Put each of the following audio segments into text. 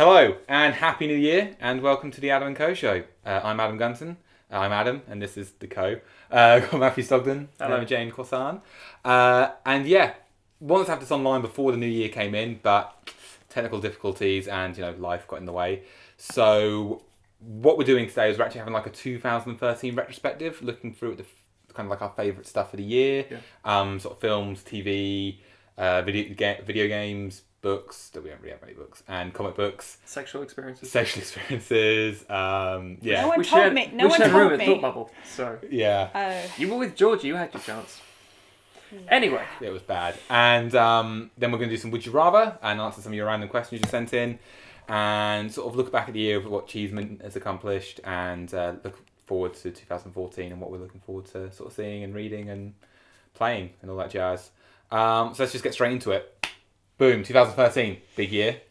Hello and Happy New Year and welcome to the Adam & Co show. I'm Adam Gunton. I'm Adam and this is the Co. Got Matthew Stogden, Emma Jane Corsan. And yeah, wanted to have this online before the new year came in, but technical difficulties and life got in the way. So what we're doing today is we're actually having like a 2013 retrospective, looking through at the kind of like our favourite stuff of the year. Yeah. Sort of films, TV, video games, books, that we don't really have any books, and comic books. Sexual experiences. Yeah. No one told me. No one told me. Thought bubble. So yeah. Oh. You were with Georgie. You had your chance. Anyway, it was bad. And then we're going to do some Would You Rather and answer some of your random questions you sent in, and sort of look back at the year of what Cheesemint has accomplished, and look forward to 2014 and what we're looking forward to sort of seeing and reading and playing and all that jazz. So let's just get straight into it. Boom, 2013, big year.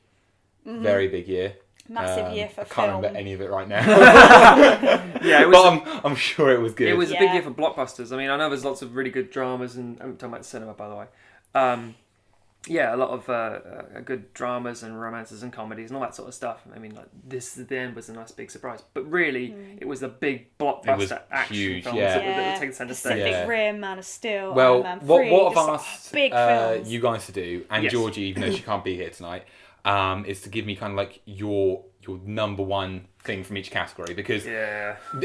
Mm-hmm. Very big year. Massive year for I film. can't remember any of it right now. yeah, it was. But I'm sure it was good. It was a big year for blockbusters. I mean, I know there's lots of really good dramas, and I'm talking about cinema, by the way. Yeah, a lot of good dramas and romances and comedies and all that sort of stuff. I mean, like This Is the End was a nice big surprise, but really, it was the big blockbuster action huge, films yeah. that would take the centre stage. Pacific Rim, Man of Steel, well, Iron Man 3, what I've asked big films. you guys to do, and Yes. Georgie, even though she can't be here tonight, is to give me kind of like your number one thing from each category, because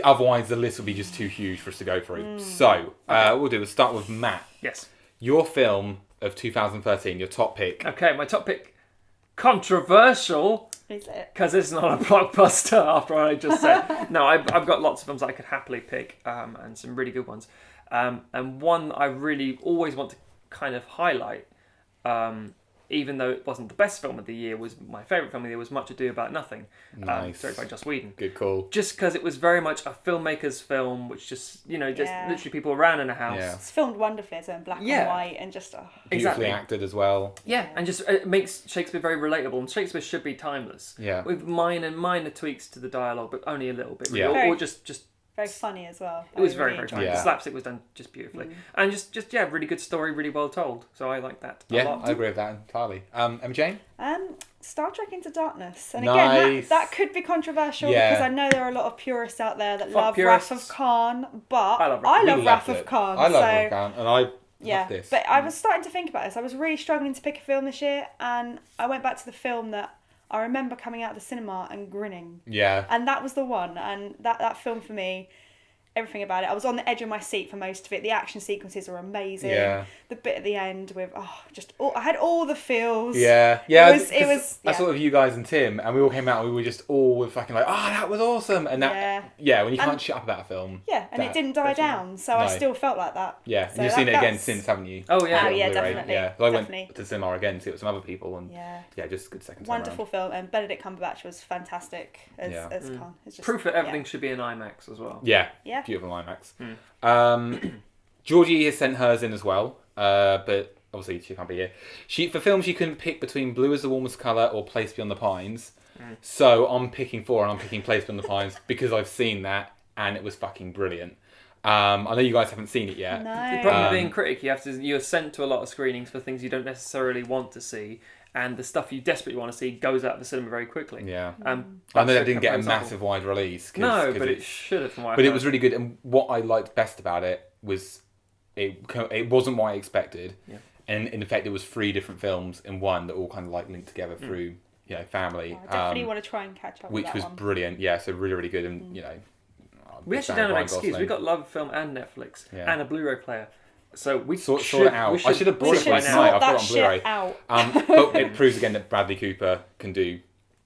otherwise the list will be just too huge for us to go through. So what we'll do is start with Matt. Yes. Your film of 2013, your top pick. Okay, my top pick. Controversial. Is it? Because it's not a blockbuster after what I just said. No, I've got lots of films I could happily pick, and some really good ones. And one I really always want to kind of highlight, even though it wasn't the best film of the year, was my favourite film of the year, was Much Ado About Nothing. Nice. Directed by Joss Whedon. Good call. Just because it was very much a filmaker's film, which just literally people around in a house. Yeah. It's filmed wonderfully. It's in black and white and just... Beautifully acted as well. Yeah, and just it makes Shakespeare very relatable, and Shakespeare should be timeless. Yeah. With minor tweaks to the dialogue, but only a little bit. Really. Yeah. Or just very funny as well. It was very funny. Yeah. The slapstick was done just beautifully. And just really good story, really well told. So I like that a lot. I agree with that entirely. Emma Jane? Star Trek Into Darkness. And Nice. again, that could be controversial because I know there are a lot of purists out there that love purists. Wrath of Khan, but I love Wrath of Khan. I love Wrath of Khan, and I love this. But I was starting to think about this. I was really struggling to pick a film this year, and I went back to the film that I remember coming out of the cinema and grinning. Yeah. And that was the one. And that film for me, everything about it. I was on the edge of my seat for most of it. The action sequences were amazing. Yeah. The bit at the end with I had all the feels. Yeah. It was. I saw it with you guys and Tim, and we all came out and we were just all fucking like, that was awesome. And that, when you can't shut up about a film. Yeah, and it didn't die down, so I still felt like that. Yeah, so you've seen it again since, haven't you? Oh yeah. Oh yeah, definitely. Yeah, so I went to cinema again to see it with some other people, and just a good second time. Wonderful film, and Benedict Cumberbatch was fantastic as Khan. It's just, proof that everything should be in IMAX as well. Yeah. Beautiful IMAX. Georgie has sent hers in as well, but obviously she can't be here. For films she couldn't pick between Blue is the Warmest Colour or Place Beyond the Pines. So I'm picking 4 and I'm picking Place Beyond the Pines because I've seen that and it was fucking brilliant. I know you guys haven't seen it yet. No. The problem with being a critic, you're sent to a lot of screenings for things you don't necessarily want to see, and the stuff you desperately want to see goes out of the cinema very quickly. Yeah. I know that didn't get a massive wide release. No, but it should have. But it was really good, and what I liked best about it was it wasn't what I expected, and in effect it was 3 different films in one that all kind of like linked together through family. I definitely want to try and catch up. Which with that was one. brilliant. Yeah, so really really good, and we actually don't have an excuse. We got Love Film and Netflix and a Blu-ray player. So we sort it out. I should have brought it last night. I've got it on Blu-ray. But it proves again that Bradley Cooper can do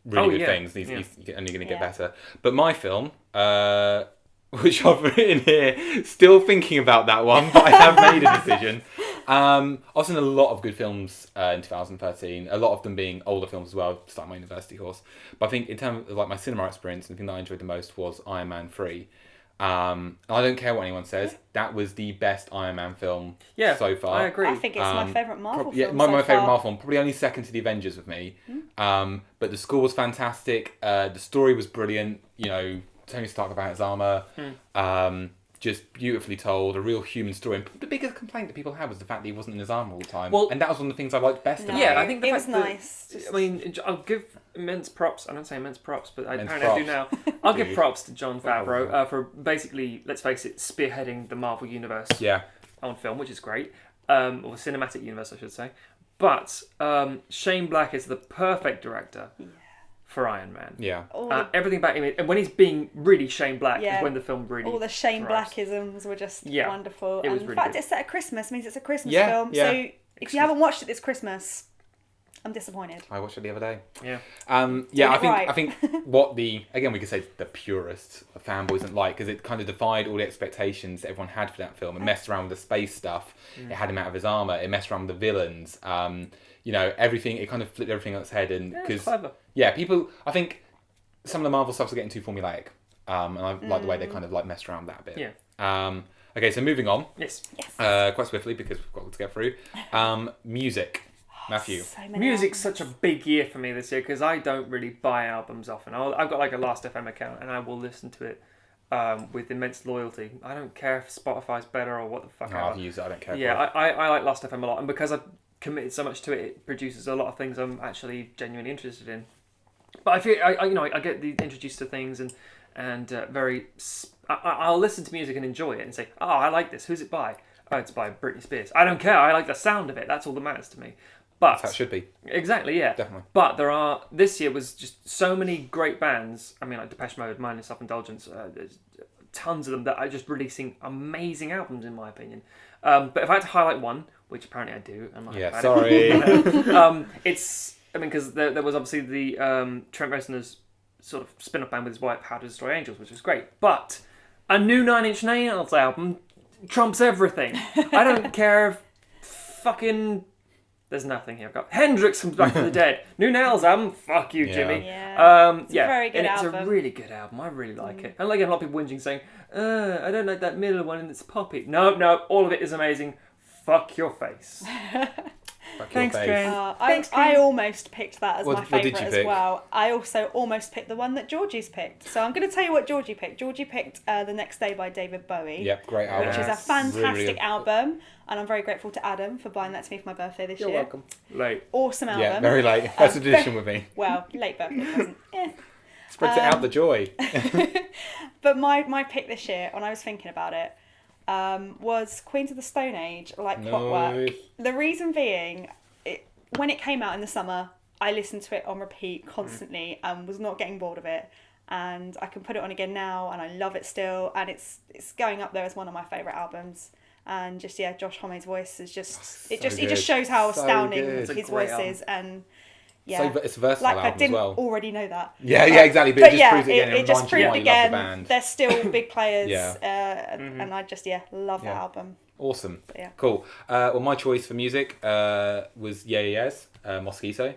really good things. He's only going to get better. But my film, which I've written here, still thinking about that one, but I have made a decision. I've seen a lot of good films in 2013. A lot of them being older films as well. Starting my university course. But I think in terms of like my cinema experience, the thing that I enjoyed the most was Iron Man 3. I don't care what anyone says. That was the best Iron Man film so far. I agree. I think it's my favourite Marvel film. My favourite Marvel film. Probably only second to the Avengers with me. But the score was fantastic. The story was brilliant. Tony Stark about his armour. just beautifully told, a real human story. And the biggest complaint that people had was the fact that he wasn't in his armour all the time. Well, and that was one of the things I liked best about it. Yeah, I think it was nice. I mean, I'll give immense props. I don't say immense props, but apparently props. I do now. I'll give props to Jon Favreau for basically, let's face it, spearheading the Marvel Universe on film, which is great. Or cinematic universe, I should say. But Shane Black is the perfect director. For Iron Man. Yeah. Everything about him, and when he's being really Shane Black is when the film really... All the Shane Blackisms were just wonderful. It was and really the fact good. it's set at Christmas means it's a Christmas film. Yeah. So if you haven't watched it this Christmas, I'm disappointed. I watched it the other day. Yeah. I think what again we could say the purest of fanboys didn't like, because it kind of defied all the expectations that everyone had for that film. It messed around with the space stuff. It had him out of his armour. It messed around with the villains. Everything. It kind of flipped everything on its head. And it's clever. Yeah, people. I think some of the Marvel stuff's getting too formulaic, and I like the way they kind of like messed around that a bit. Yeah. Okay, so moving on. Yes. Quite swiftly because we've got to get through. Music. Matthew. So many Music's albums. such a big year for me this year because I don't really buy albums often. I've got like a Last.fm account and I will listen to it with immense loyalty. I don't care if Spotify's better or what the fuck. I've used it. I don't care. Yeah, I like Last.fm a lot, and because I've committed so much to it, it produces a lot of things I'm actually genuinely interested in. But I feel I get introduced to things and I'll listen to music and enjoy it and say, oh, I like this. Who's it by? Oh, it's by Britney Spears. I don't care. I like the sound of it. That's all that matters to me. But That's how it should be. Exactly, yeah. Definitely. But this year was just so many great bands. I mean, like Depeche Mode, Mindless Self-Indulgence. There's tons of them that are just releasing amazing albums, in my opinion. But if I had to highlight one, which apparently I do, because there was obviously the Trent Reznor's sort of spin-off band with his wife, How to Destroy Angels, which was great. But a new Nine Inch Nails album trumps everything. I don't care if fucking... There's nothing here. I've got Hendrix from Back from the Dead. New Nails album. Fuck you, Jimmy. Yeah. It's a very good album. album. It's a really good album. I really like it. And like a lot of people whinging saying, I don't like that middle one and it's poppy. No, all of it is amazing. Fuck your face. Thanks, Jane. I almost picked that as my what did favourite you as pick? well. I also almost picked the one that Georgie's picked. So I'm going to tell you what Georgie picked. Georgie picked The Next Day by David Bowie. Yep, great album. Which is a fantastic really album. And I'm very grateful to Adam for buying that to me for my birthday this year. You're welcome. Late. Awesome album. Yeah, very late. That's a tradition with me. Well, late birthday present. Spreads it out the joy. But my pick this year, when I was thinking about it, was Queens of the Stone Age, like Clockwork. The reason being, when it came out in the summer, I listened to it on repeat constantly and was not getting bored of it. And I can put it on again now, and I love it still. And it's going up there as one of my favourite albums. And just Josh Homme's voice is just it just shows how astounding his voice is. And it's a versatile like album I didn't as well. already know that. Yeah, exactly. But it just proves it again. It just proved again. The band. They're still big players. Mm-hmm. And I just love that album. Awesome. Yeah. Cool. Well, my choice for music was Yeah's Mosquito.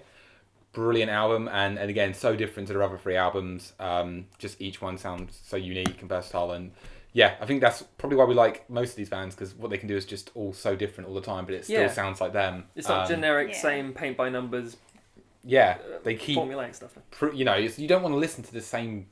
Brilliant album, and again, so different to the other three albums. Just each one sounds so unique and versatile, and I think that's probably why we like most of these bands, because what they can do is just all so different all the time, but it still sounds like them. It's not generic, same paint by numbers. Yeah, they keep formulaic stuff. You don't want to listen to the same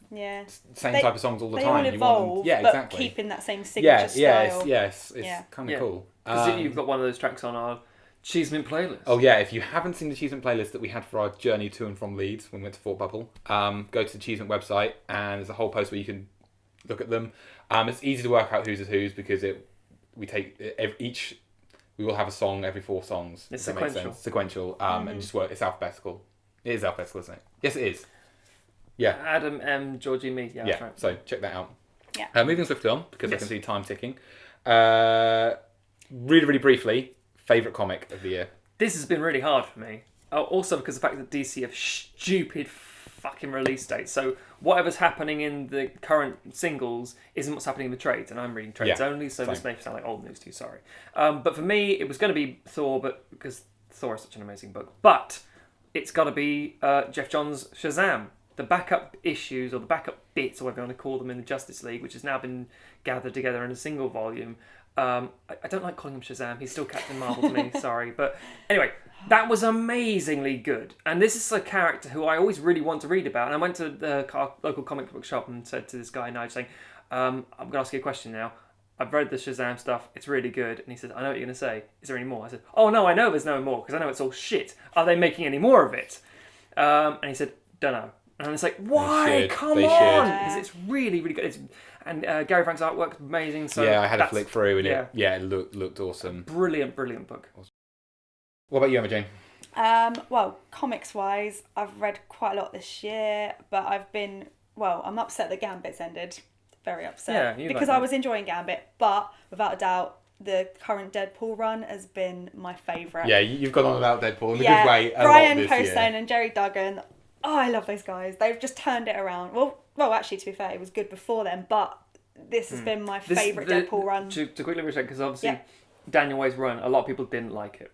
type of songs all the time. They all evolve, but keeping that same signature style. Yes, it's kind of cool. Because you've got one of those tracks on our Cheesemint playlist. Oh yeah, if you haven't seen the Cheesemint playlist that we had for our journey to and from Leeds when we went to Fort Bubble, go to the Cheesemint website and there's a whole post where you can look at them. It's easy to work out whose is whose because we will have a song every 4 songs. It's sequential. sequential. Sequential, and just work. It's alphabetical. It is alphabetical, isn't it? Yes, it is. Yeah. Adam M. Georgie me. Yeah, that's right. So check that out. Yeah. Moving swiftly on because I can see time ticking. Really, really briefly, favourite comic of the year. This has been really hard for me. Also because of the fact that DC have stupid fucking release dates. So whatever's happening in the current singles isn't what's happening in the trades, and I'm reading trades only, so this may sound like old news to you, sorry. But for me, it was going to be Thor, but because Thor is such an amazing book. But it's got to be Jeff Johns' Shazam. The backup issues, or the backup bits, or whatever you want to call them, in the Justice League, which has now been gathered together in a single volume. I don't like calling him Shazam. He's still Captain Marvel to me, sorry. But anyway, that was amazingly good. And this is a character who I always really want to read about. And I went to the local comic book shop and said to this guy, Nige, saying, I'm going to ask you a question now. I've read the Shazam stuff. It's really good. And he said, I know what you're going to say. Is there any more? I said, oh, no, I know there's no more because I know it's all shit. Are they making any more of it? And he said, don't know. And it's like, why? Come on! Because it's really, really good. And Gary Frank's artwork's amazing. So I had a flick through and it looked awesome. Brilliant book. What about you, Emma Jane? Well, comics-wise, I've read quite a lot this year, but I'm upset that Gambit's ended. Very upset. Yeah, because I was enjoying Gambit, but without a doubt, the current Deadpool run has been my favourite. Yeah, you've gone on about Deadpool in a good way. Brian Posehn and Jerry Duggan. Oh, I love those guys. They've just turned it around. Well, actually, to be fair, it was good before then, but this has been my favourite Deadpool run. To quickly recheck, because obviously Daniel Way's run, a lot of people didn't like it.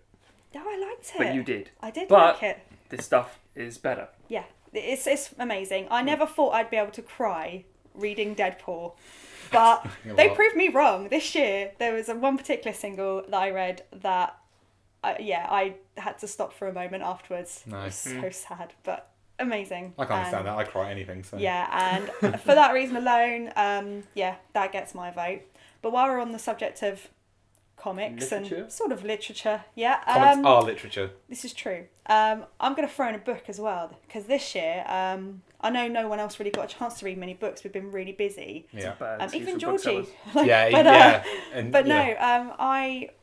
No, I liked it. But you did. I did like it. This stuff is better. Yeah, it's amazing. I never thought I'd be able to cry reading Deadpool, but they proved me wrong. This year, there was one particular single that I read that, I had to stop for a moment afterwards. Nice. It was so sad, but amazing. I can't understand that. I cry anything. So. Yeah, and for that reason alone, that gets my vote. But while we're on the subject of comics and sort of literature, comics are literature. This is true. I'm going to throw in a book as well, because this year, I know no one else really got a chance to read many books. We've been really busy. Yeah. Even Georgie. I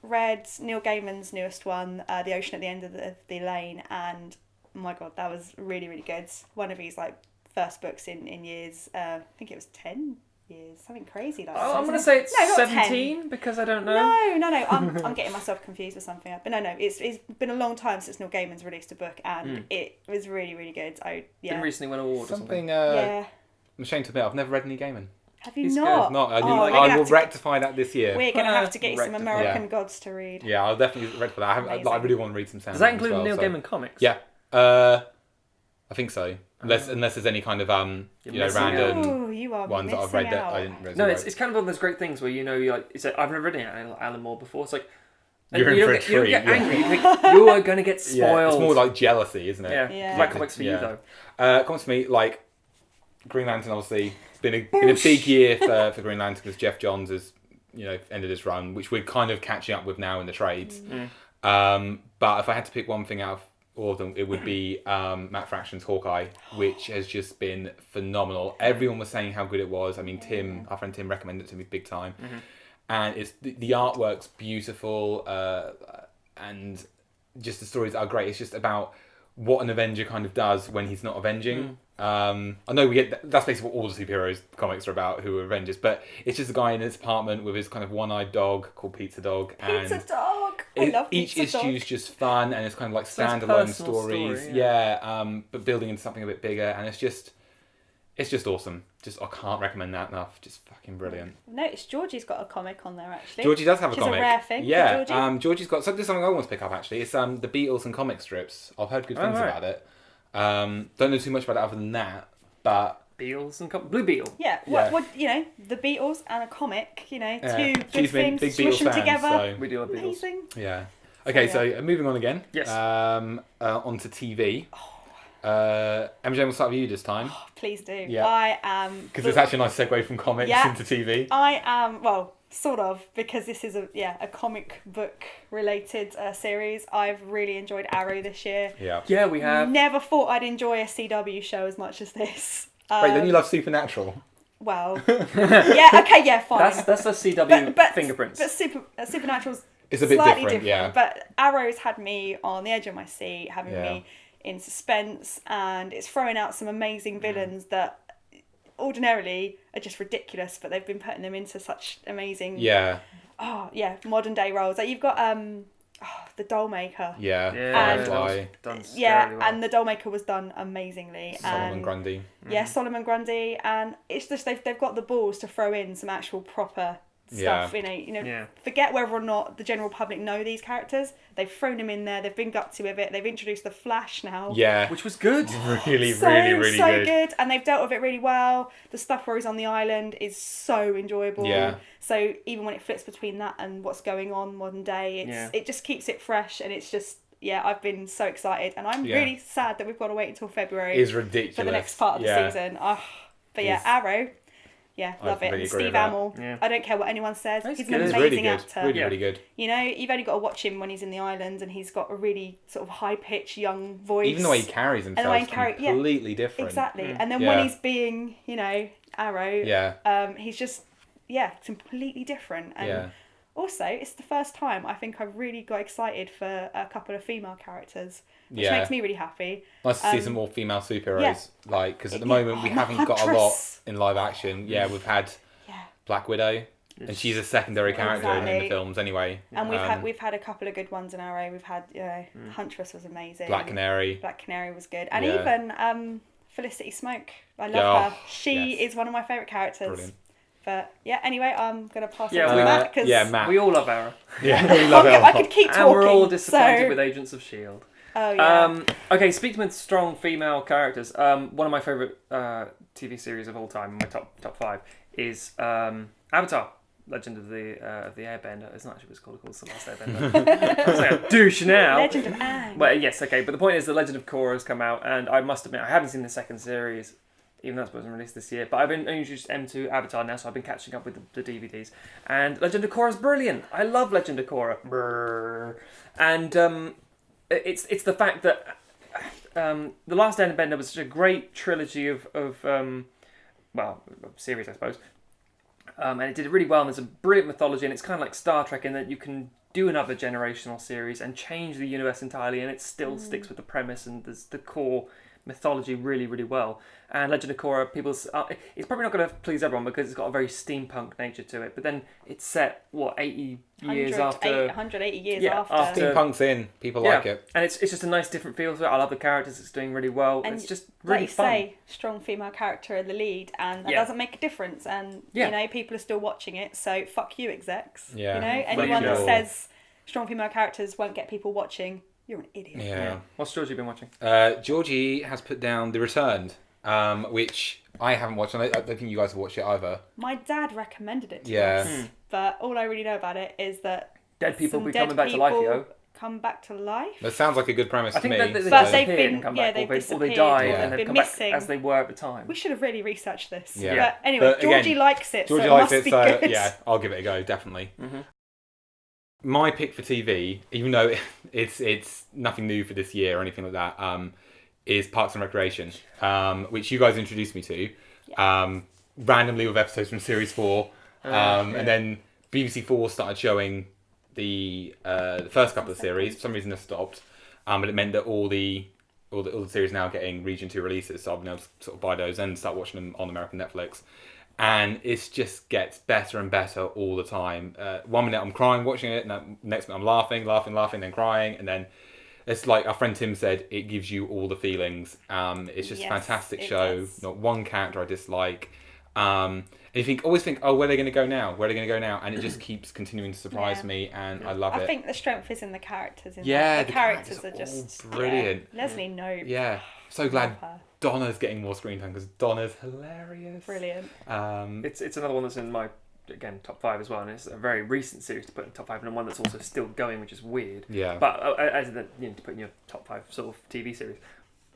read Neil Gaiman's newest one, The Ocean at the End of the Lane, and oh my God, that was really, really good. One of his first books in years. I think it was 10 years, something crazy like that. I'm going to say it's 17 because I don't know. No. I'm getting myself confused with something. But no. It's been a long time since Neil Gaiman's released a book, and it was really, really good. Didn't recently win an award or something. I'm ashamed to admit, I've never read any Gaiman. Have you not? I will rectify that this year. We're going to have to get you some American Gods to read. Yeah, I'll definitely read for that. I really want to read some Sam. Does that include Neil Gaiman comics? Yeah. I think so. Unless there's any kind of random ones that I've read that I didn't read. No, it's kind of one of those great things where it's like, I've never read Alan Moore before. It's like you're in for a treat. You don't get angry. You think you are going to get spoiled. Yeah, it's more like jealousy, isn't it? Yeah. Like comics for you though. Comics for me, like Green Lantern, obviously been a big year for Green Lantern because Jeff Johns has ended his run, which we're kind of catching up with now in the trades. But if I had to pick one thing out of all of them, it would be Matt Fraction's Hawkeye, which has just been phenomenal. Everyone was saying how good it was. I mean, our friend Tim recommended it to me big time. And it's the artwork's beautiful, and just the stories are great. It's just about what an Avenger kind of does when he's not avenging. I know that's basically what all the superheroes comics are about, who are Avengers, but it's just a guy in his apartment with his kind of one-eyed dog called Pizza Dog. Pizza Dog! I love each Pizza Dog. issue's just fun, and it's kind of like standalone stories. But building into something a bit bigger, and it's just awesome. I can't recommend that enough. Just fucking brilliant. Notice Georgie's got a comic on there actually. Georgie does have a comic. Which is a rare thing. Yeah, for Georgie. Georgie's got something I want to pick up actually. It's the Beatles and comic strips. I've heard good things about it. Don't know too much about it other than that, but Beatles and Blue Beetle. Yeah, what the Beatles and a comic, two good things big smushing Beatles together. So. We do love Beatles. Amazing. Yeah. Okay, so moving on again. Yes. Onto TV. MJ, we'll start with you this time. Oh, please do. Yeah. I am. Because it's actually a nice segue from comics into TV. I am, sort of, because this is a comic book related series. I've really enjoyed Arrow this year. Yeah, we have. Never thought I'd enjoy a CW show as much as this. Wait, then you love Supernatural? Well, fine. That's the CW fingerprints. But Supernatural's it's a bit slightly different, yeah. But Arrow's had me on the edge of my seat, having me in suspense, and it's throwing out some amazing villains that ordinarily are just ridiculous, but they've been putting them into such amazing modern day roles. Like you've got the Dollmaker. And the Dollmaker was done amazingly. Solomon Grundy. Solomon Grundy, and it's just they've got the balls to throw in some actual proper stuff. Forget whether or not the general public know these characters. They've thrown them in there. They've been gutsy with it. They've introduced the Flash now, which was good. Really good. And they've dealt with it really well. The stuff where he's on the island is so enjoyable. So even when it flips between that and what's going on modern day, it just keeps it fresh, and it's just I've been so excited, and I'm really sad that we've got to wait until February. It's ridiculous for the next part of the season. Arrow. Yeah, love it. And Steve Amell, I don't care what anyone says. He's an amazing actor. Really good. You know, you've only got to watch him when he's in the islands, and he's got a really sort of high-pitched young voice. Even the way he carries himself is completely different. Exactly. And then when he's being, you know, Arrow, he's just, completely different. And also, it's the first time I think I've really got excited for a couple of female characters, which makes me really happy. Nice to see some more female superheroes, because at the moment we haven't got a lot in live action. Yeah, we've had Black Widow, and she's a secondary character in the films anyway. And we've had a couple of good ones in Arrow. We've had Huntress was amazing. Black Canary was good, and even Felicity Smoke. I love her. She is one of my favourite characters. Brilliant. But anyway, I'm gonna pass it to Matt because Matt. We all love Arrow. Yeah, we love Arrow. I could keep talking. And we're all disappointed with Agents of S.H.I.E.L.D. Oh yeah. Okay, speaking with strong female characters, one of my favourite TV series of all time, my top 5, is Avatar: Legend of the Airbender. It's not actually what it's called. It's The Last Airbender. I'm like a douche now. Legend of Aang. Well, yes, okay, but the point is, The Legend of Korra has come out, and I must admit, I haven't seen the second series, even though it wasn't released this year. But I've been introduced to Avatar now, so I've been catching up with the DVDs. And Legend of Korra is brilliant. I love Legend of Korra. Brrr. And it's the fact that The Last Airbender was such a great trilogy of series, I suppose. And it did really well, and there's a brilliant mythology, and it's kind of like Star Trek in that you can do another generational series and change the universe entirely, and it still sticks with the premise and the core mythology really, really well. And Legend of Korra, it's probably not going to please everyone because it's got a very steampunk nature to it, but then it's set, 80 years after... 180 years after. Steampunk's in. People like it. And it's just a nice different feel to it. I love the characters. It's doing really well. And it's just really fun. Like you say, strong female character in the lead, and that doesn't make a difference. And, you know, people are still watching it, so fuck you, execs. Yeah. You know, anyone that says strong female characters won't get people watching, you're an idiot. Yeah. What's Georgie been watching? Georgie has put down The Returned, which I haven't watched, and I don't think you guys have watched it either. My dad recommended it to us, but all I really know about it is that dead people be coming back to life, yo. Come back to life. That sounds like a good premise to me. But they've been, or they died and then come missing. back as they were at the time. We should have really researched this. Yeah. But anyway, Georgie likes it, Georgie so likes it must be good. Yeah, I'll give it a go, definitely. Mm-hmm. My pick for TV, even though it's nothing new for this year or anything like that, is Parks and Recreation, which you guys introduced me to, randomly with episodes from Series 4, and then BBC4 started showing the first couple of series. For some reason, they stopped, but it meant that all the series now getting Region 2 releases, so I've been able to sort of buy those and start watching them on American Netflix. And it just gets better and better all the time. 1 minute I'm crying watching it, and then next minute I'm laughing, then crying, and then it's like our friend Tim said, it gives you all the feelings. It's just a fantastic show. Does. Not one character I dislike. And you always think, oh, where are they going to go now? And it just keeps continuing to surprise me, and I love it. I think the strength is in the characters. The characters are just brilliant. Leslie Knope. Yeah, so glad Donna's getting more screen time because Donna's hilarious. Brilliant. It's another one that's in my top 5 as well, and it's a very recent series to put in top 5, and one that's also still going, which is weird. Yeah. But as to put in your top 5 sort of TV series,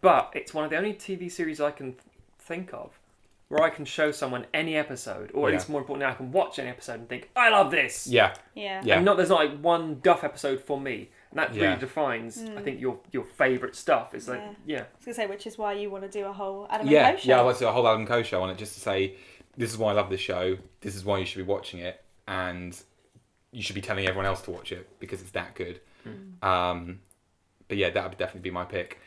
but it's one of the only TV series I can think of where I can show someone any episode, or at least more importantly, I can watch any episode and think, I love this. Yeah. And there's not like one duff episode for me. And that really defines, I think, your favourite stuff. It's like, I was going to say, which is why you want to do a whole Adam and Co show. Yeah, I want to do a whole Adam and Co show on it, just to say, this is why I love this show, this is why you should be watching it, and you should be telling everyone else to watch it, because it's that good. But yeah, that would definitely be my pick.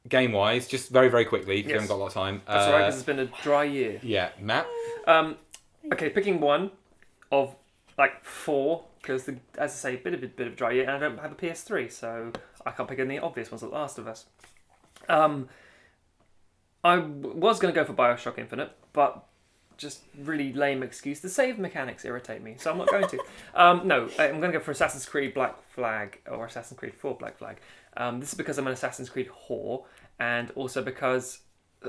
Game-wise, just very, very quickly, because we haven't got a lot of time. That's alright, because it's been a dry year. Yeah. Matt? Okay, picking one of, 4, because, as I say, a bit of a dry year, and I don't have a PS3, so I can't pick any obvious ones like The Last of Us. I was going to go for Bioshock Infinite, but just really lame excuse. The save mechanics irritate me, so I'm not going to. No, I'm going to go for Assassin's Creed Black Flag, or Assassin's Creed 4 Black Flag. This is because I'm an Assassin's Creed whore, and also because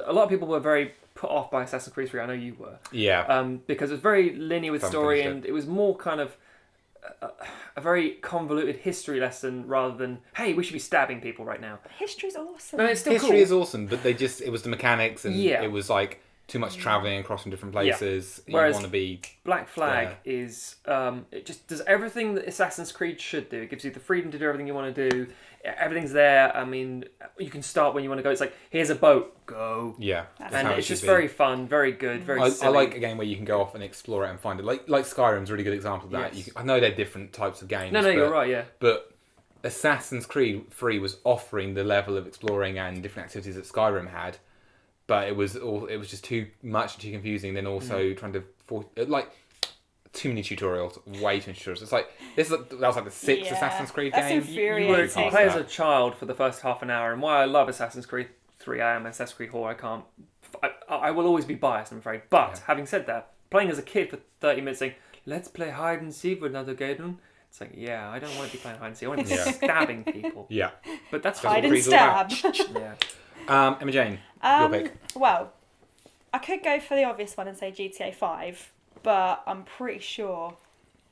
a lot of people were very put off by Assassin's Creed 3. I know you were. Yeah. Because it was very linear with story, and it was more kind of a very convoluted history lesson rather than, hey, we should be stabbing people right now. History's awesome. No, it's still History is awesome, but it was the mechanics, and it was like, too much travelling across from different places. Whereas you want to be Black Flag is it just does everything that Assassin's Creed should do. It gives you the freedom to do everything you want to do. Everything's there. I mean, you can start when you want to go. It's like, here's a boat, go. Yeah, and it's just very fun, very good, very I silly. like a game where you can go off and explore it and find it. Like Skyrim's a really good example of that. Yes. I know they're different types of games. No, you're right, yeah. But Assassin's Creed 3 was offering the level of exploring and different activities that Skyrim had, but it was just too much and too confusing. Then also trying to too many tutorials, way too many tutorials. It's like that was like the sixth Assassin's Creed game. Infuriating. You play as a child for the first half an hour, and why I love Assassin's Creed 3, I am Assassin's Creed 4. I will always be biased, I'm afraid. But having said that, playing as a kid for 30 minutes, saying, "Let's play hide and seek with another game." It's like, yeah, I don't want to be playing hide and seek. I want to be stabbing people. Yeah, but that's hide and stab. Yeah. Emma Jane, your pick. Well, I could go for the obvious one and say GTA 5, but I'm pretty sure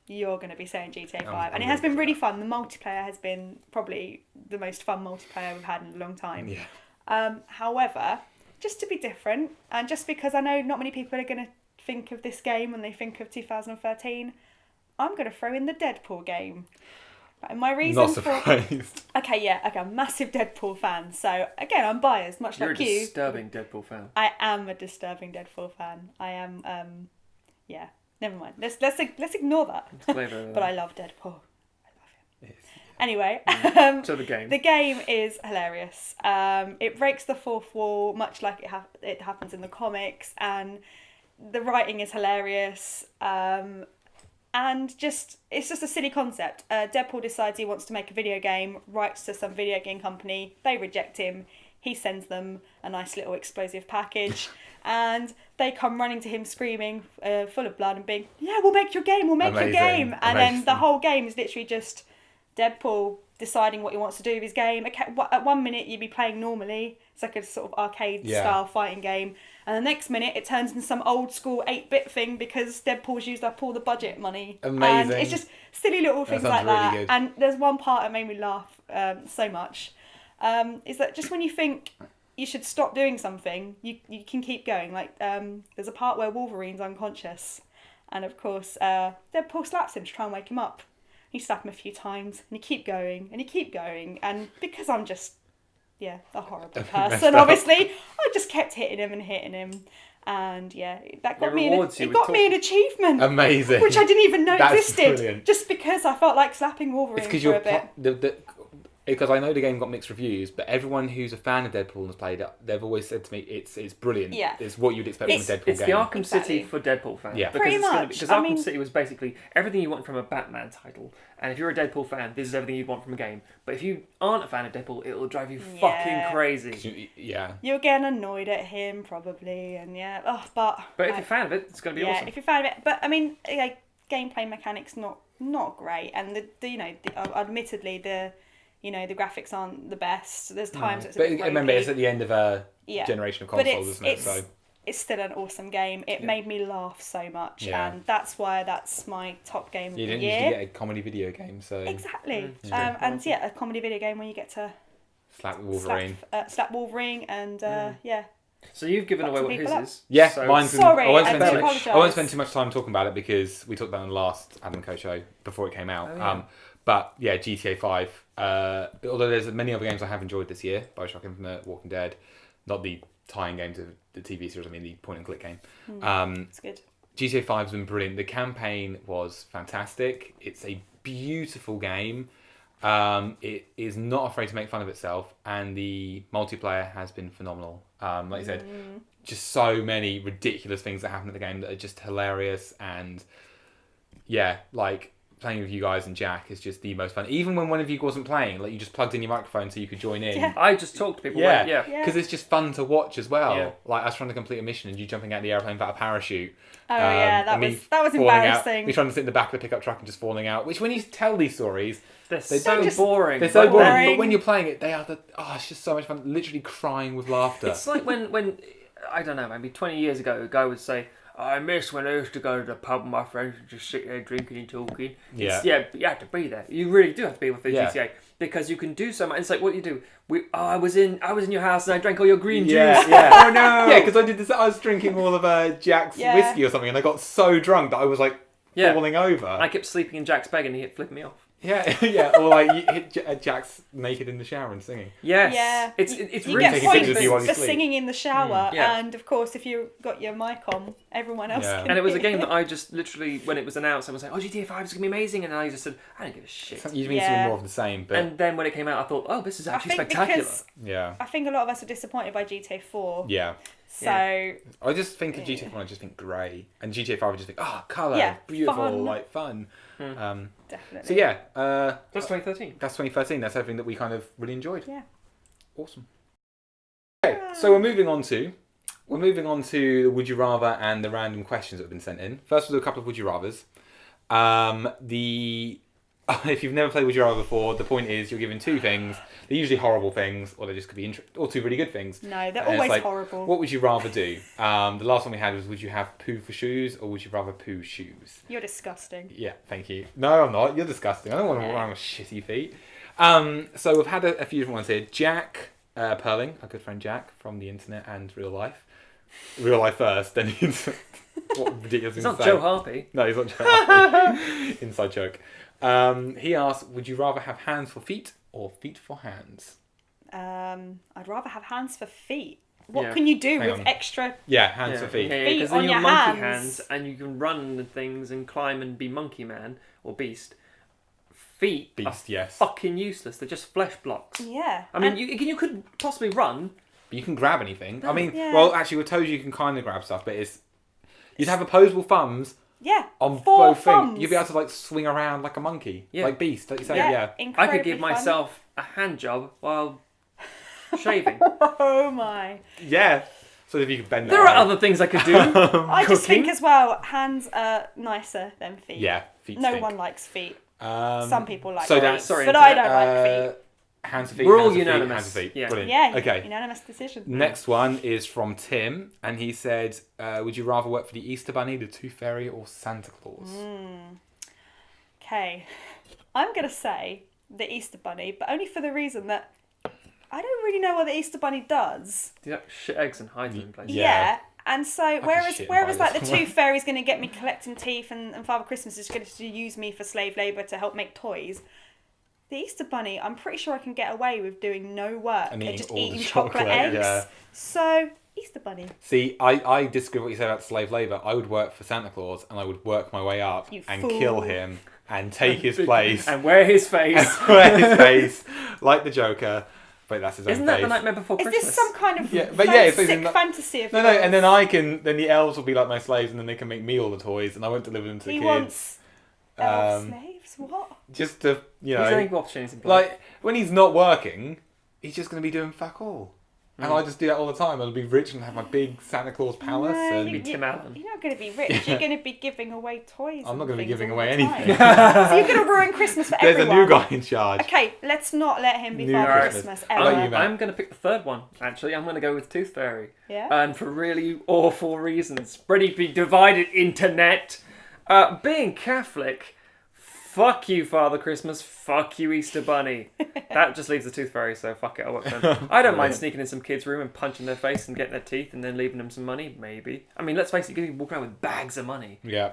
you're going to be saying GTA 5. And it has been really fun. The multiplayer has been probably the most fun multiplayer we've had in a long time. Yeah. However, just to be different, and just because I know not many people are going to think of this game when they think of 2013, I'm going to throw in the Deadpool game. And my reason Not surprised. Okay, I'm a massive Deadpool fan. So, again, I'm biased, much You're like a you. disturbing Deadpool fan. I am a disturbing Deadpool fan. I am, never mind. Let's ignore that. But I love Deadpool. I love him. Yes. Anyway, so the game. The game is hilarious. It breaks the fourth wall, much like it happens in the comics, and the writing is hilarious. And it's just a silly concept. Deadpool decides he wants to make a video game, writes to some video game company, they reject him, he sends them a nice little explosive package, and they come running to him screaming, full of blood, and being, yeah, we'll make your game, we'll make your game. And then the whole game is literally just Deadpool deciding what he wants to do with his game. At 1 minute you'd be playing normally, it's like a sort of arcade style fighting game, and the next minute it turns into some old school 8-bit thing because Deadpool's used up all the budget money. Amazing. And it's just silly little things like that. Really good. And there's one part that made me laugh so much, is that just when you think you should stop doing something, you can keep going. Like there's a part where Wolverine's unconscious, and of course Deadpool slaps him to try and wake him up. You slap him a few times, and you keep going, and you keep going, and because I'm just, a horrible person, obviously, I just kept hitting him, and that got me an achievement. Amazing. Which I didn't even know existed, brilliant. just because I felt like slapping Wolverine for a bit. Because I know the game got mixed reviews, but everyone who's a fan of Deadpool and has played it, they've always said to me, it's brilliant. Yeah. It's what you'd expect from a Deadpool game. It's the Arkham City for Deadpool fans. Yeah. Pretty much. Because Arkham City was basically everything you want from a Batman title. And if you're a Deadpool fan, this is everything you'd want from a game. But if you aren't a fan of Deadpool, it'll drive you fucking crazy. Yeah. You're getting annoyed at him, probably, and but if you're a fan of it, it's going to be awesome. Yeah, if you're a fan of it. But, I mean, gameplay mechanics not great. And, admittedly, the graphics aren't the best. There's times it's a bit remember, it's at the end of a generation of consoles, isn't it? So it's still an awesome game. It made me laugh so much, and that's why that's my top game of the year. You didn't usually get a comedy video game, so exactly. A comedy video game where you get to slap Wolverine, and So you've given away what his is. Yeah, so mine's. Sorry, I won't spend too much time talking about it because we talked about it on the last Adam Co show before it came out. Oh, yeah. But yeah, GTA 5. Although there's many other games I have enjoyed this year, Bioshock Infinite, Walking Dead, not the tie-in games of the TV series. I mean the point-and-click game. It's good. GTA 5 has been brilliant. The campaign was fantastic. It's a beautiful game. It is not afraid to make fun of itself, and the multiplayer has been phenomenal. Like you said, just so many ridiculous things that happen in the game that are just hilarious, and playing with you guys and Jack is just the most fun. Even when one of you wasn't playing, like you just plugged in your microphone so you could join in. Yeah. I just talk to people. Yeah, because it's just fun to watch as well. Yeah. Like I was trying to complete a mission and you jumping out the airplane without a parachute. Oh that was embarrassing. Me trying to sit in the back of the pickup truck and just falling out. Which when you tell these stories, they're so boring. They're so boring. But when you're playing it, they are it's just so much fun. Literally crying with laughter. It's like when I don't know, maybe 20 years ago, a guy would say, I miss when I used to go to the pub with my friends and just sit there drinking and talking. Yeah. But you have to be there. You really do have to be with the GTA. because you can do so much. It's like, what do you do? I was in your house and I drank all your green juice. Yeah. Oh no. Yeah, because I did this. I was drinking all of Jack's whiskey or something, and I got so drunk that I was like falling over. I kept sleeping in Jack's bed and he kept flipping me off. Yeah. Or like you hit Jack's naked in the shower and singing. Yes. Yeah. It's you really get points you for singing in the shower, Yeah. and of course, if you got your mic on, everyone else can. And it was a hear. game that I just literally, when it was announced, I was like, "Oh, GTA 5 is gonna be amazing," and I just said, "I don't give a shit." You mean to be more of the same, but And then when it came out, I thought, "Oh, this is actually spectacular." yeah, I think a lot of us were disappointed by GTA 4. yeah. So I just think of GTA 4, I just think grey, and GTA 5, I just think, colour, beautiful, fun. definitely. So yeah, That's 2013. That's 2013. That's everything that we kind of really enjoyed. Yeah. Awesome. Okay, so we're moving on to the Would You Rather and the random questions that have been sent in. First, we'll do a couple of Would You Rathers. If you've never played Would You Rather before, the point is you're given two things. They're usually horrible things, or they just could be or two really good things. No, they're always horrible. What would you rather do? The last one we had was, would you have poo for shoes, or would you rather poo shoes? You're disgusting. Yeah, thank you. No, I'm not. You're disgusting. I don't want to walk around with shitty feet. So we've had a few different ones here. Jack Perling, our good friend Jack from the internet and real life. Real life first, then he's what ridiculous. He's not Joe Harpy. No, he's not Joe Harpy. Inside joke. He asked, would you rather have hands for feet or feet for hands? I'd rather have hands for feet. What can you do with extra? Yeah, hands for feet. Yeah, because then you're monkey hands and you can run and things and climb and be monkey man or beast. Feet are fucking useless. They're just flesh blocks. Yeah. I mean, you could possibly run. But you can grab anything. I mean, well, actually, with toes you can kind of grab stuff, but you'd have opposable thumbs. Yeah. On Four both thumbs. things. You'd be able to like swing around like a monkey. Yeah. Like Beast, like you say. Yeah. I could give myself a hand job while shaving. Oh my. Yeah. So if you could bend that. There are other things I could do. I just think as well, hands are nicer than feet. Yeah, feet No stink. one likes feet. Some people like so feet, sorry, but I don't like feet. Hands and feet. We're all hands unanimous. Feet, hands and feet. Yeah. Brilliant. Yeah. Okay. Unanimous decision. Next one is from Tim, and he said, "Would you rather work for the Easter Bunny, the Tooth Fairy, or Santa Claus?" Okay, I'm gonna say the Easter Bunny, but only for the reason that I don't really know what the Easter Bunny does. Do you shit eggs and hide them in places? Yeah. And so, whereas like the somewhere. Tooth Fairy's going to get me collecting teeth, and Father Christmas is going to use me for slave labour to help make toys, the Easter Bunny, I'm pretty sure I can get away with doing no work and eating just all eating the chocolate eggs. yeah. So, Easter Bunny. See, I disagree with what you said about slave labour. I would work for Santa Claus, and I would work my way up and kill him and take his place. And wear his face. Wear his face, like the Joker. But that's his own Isn't that face. the Nightmare Before Christmas? Is this some kind of sick fantasy of No, yours? and then then the elves will be like my slaves, and then they can make me all the toys, and I won't deliver them to the kids. He wants elf slaves? What? Just to, He's only got opportunities in like, when he's not working, he's just going to be doing fuck all. And I just do that all the time. I'll be rich and have my big Santa Claus palace. No, and be Tim Allen. You're not going to be rich. You're going to be giving away toys. I'm not going to be giving all away the anything. time. So you're going to ruin Christmas for There's everyone. a new guy in charge. Okay, let's not let him be New Father Christmas. Christmas How about ever. you, Matt? I'm going to pick the third one, actually. I'm going to go with Tooth Fairy. Yeah? And for really awful reasons. Pretty be divided internet. Being Catholic, fuck you, Father Christmas. Fuck you, Easter Bunny. That just leaves the Tooth Fairy, so fuck it, I'll work for them. I don't mind sneaking in some kids' room and punching their face and getting their teeth and then leaving them some money, maybe. I mean, let's face it, you're going to walk around with bags of money. Yeah.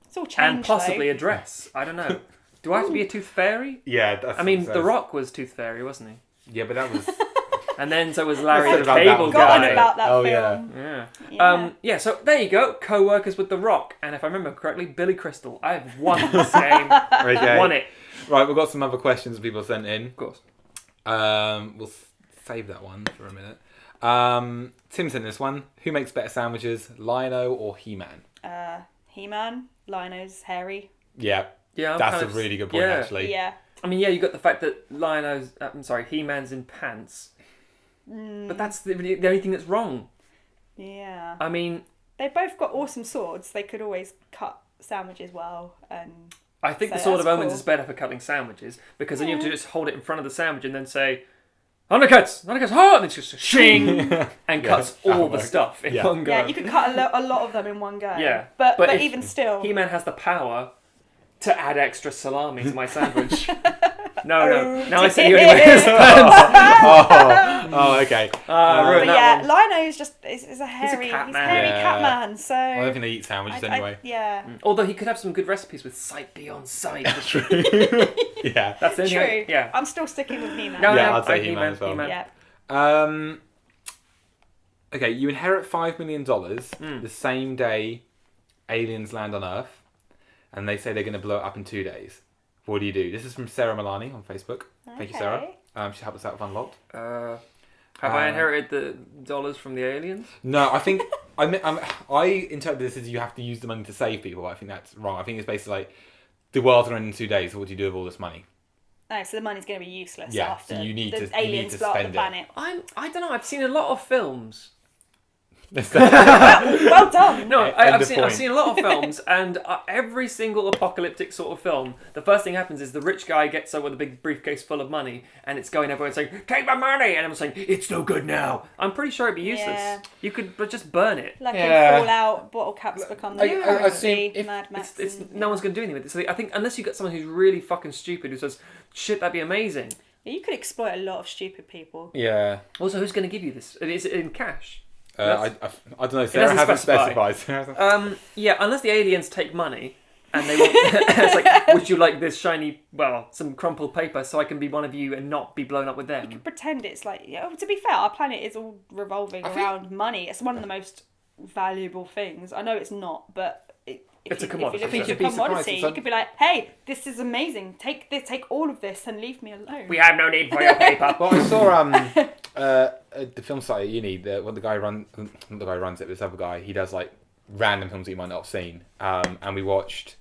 It's all changed, And possibly though. a dress. I don't know. Do I have to be a Tooth Fairy? Yeah, that's I mean, what it The says. Rock was Tooth Fairy, wasn't he? Yeah, but that was... And then so was Larry Said the about that Cable one. Forgotten Guy. about that Oh, film. Yeah. Yeah. So there you go. Co-workers with The Rock. And if I remember correctly, Billy Crystal. I have won this game. Okay. Won it. Right, we've got some other questions that people sent in. Of course. We'll save that one for a minute. Tim sent this one. Who makes better sandwiches, Lino or He-Man? He-Man, Lino's hairy. Yeah. Yeah, That's a really good point, actually. Yeah. I mean, yeah, you got the fact that He-Man's in pants. But that's the only thing that's wrong. Yeah. I mean... They both got awesome swords. They could always cut sandwiches well. And I think so the Sword of that's Omens cool. is better for cutting sandwiches because then you have to just hold it in front of the sandwich and then say, undercuts, oh! And it's just shing and cuts all the stuff in one go. Yeah, you could cut a lot of them in one go. Yeah. But if even still... He-Man has the power to add extra salami to my sandwich. No. Now I see you anyway. Okay. But yeah, Lino's just is a hairy, cat he's man. hairy cat man. So I don't think they eat sandwiches anyway. Yeah. Although he could have some good recipes with sight beyond sight. True. Yeah. That's the only True. Yeah. I'm still sticking with He-Man. No, Yeah, I'd say He-Man as well. Yeah. Okay, you inherit $5 million the same day aliens land on Earth, and they say they're going to blow it up in 2 days. What do you do? This is from Sarah Milani on Facebook. Thank you, Sarah. She helped us out with Unlocked. Have I inherited the dollars from the aliens? No, I think I interpret this as you have to use the money to save people. I think that's wrong. I think it's basically like the world's going to end in 2 days. So what do you do with all this money? Oh, so the money's going to be useless after so you need the to aliens blow up the planet. I don't know. I've seen a lot of films. Well done. No, I've seen a lot of films, and every single apocalyptic sort of film, the first thing happens is the rich guy gets over with a big briefcase full of money, and it's going everywhere saying, "Take my money," and I'm saying, "It's no good now." I'm pretty sure it'd be useless. Yeah. You could just burn it. Like in Fallout, bottle caps become the currency. if Mad Max. No one's going to do anything with it. So I think unless you get someone who's really fucking stupid who says, "Shit, that'd be amazing." Yeah, you could exploit a lot of stupid people. Yeah. Also, who's going to give you this? Is it in cash? I don't know. Sarah hasn't specified. Yeah, unless the aliens take money and they want, it's like, would you like this shiny, some crumpled paper so I can be one of you and not be blown up with them? You could pretend it's like, to be fair, our planet is all revolving around money. It's one of the most valuable things. I know it's not, but it's a commodity. If it's a commodity, you could be like, hey, this is amazing. Take this, take all of this and leave me alone. We have no need for your paper. Well, I saw the film site at uni. The guy runs it. This other guy, he does like random films that you might not have seen. And we watched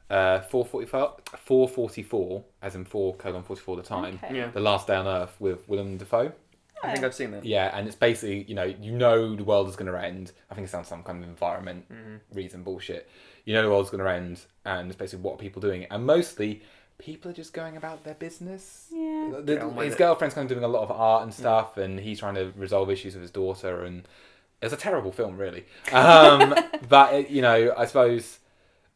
444, as in 4:44 the time. Okay. Yeah. The Last Day on Earth with Willem Dafoe. I think I've seen that. Yeah, and it's basically, you know the world is going to end. I think it sounds some kind of environment reason bullshit. You know the world's going to end, and it's basically what are people doing? And mostly, people are just going about their business. Yeah. His girlfriend's kind of doing a lot of art and stuff, and he's trying to resolve issues with his daughter, and it's a terrible film, really. But, I suppose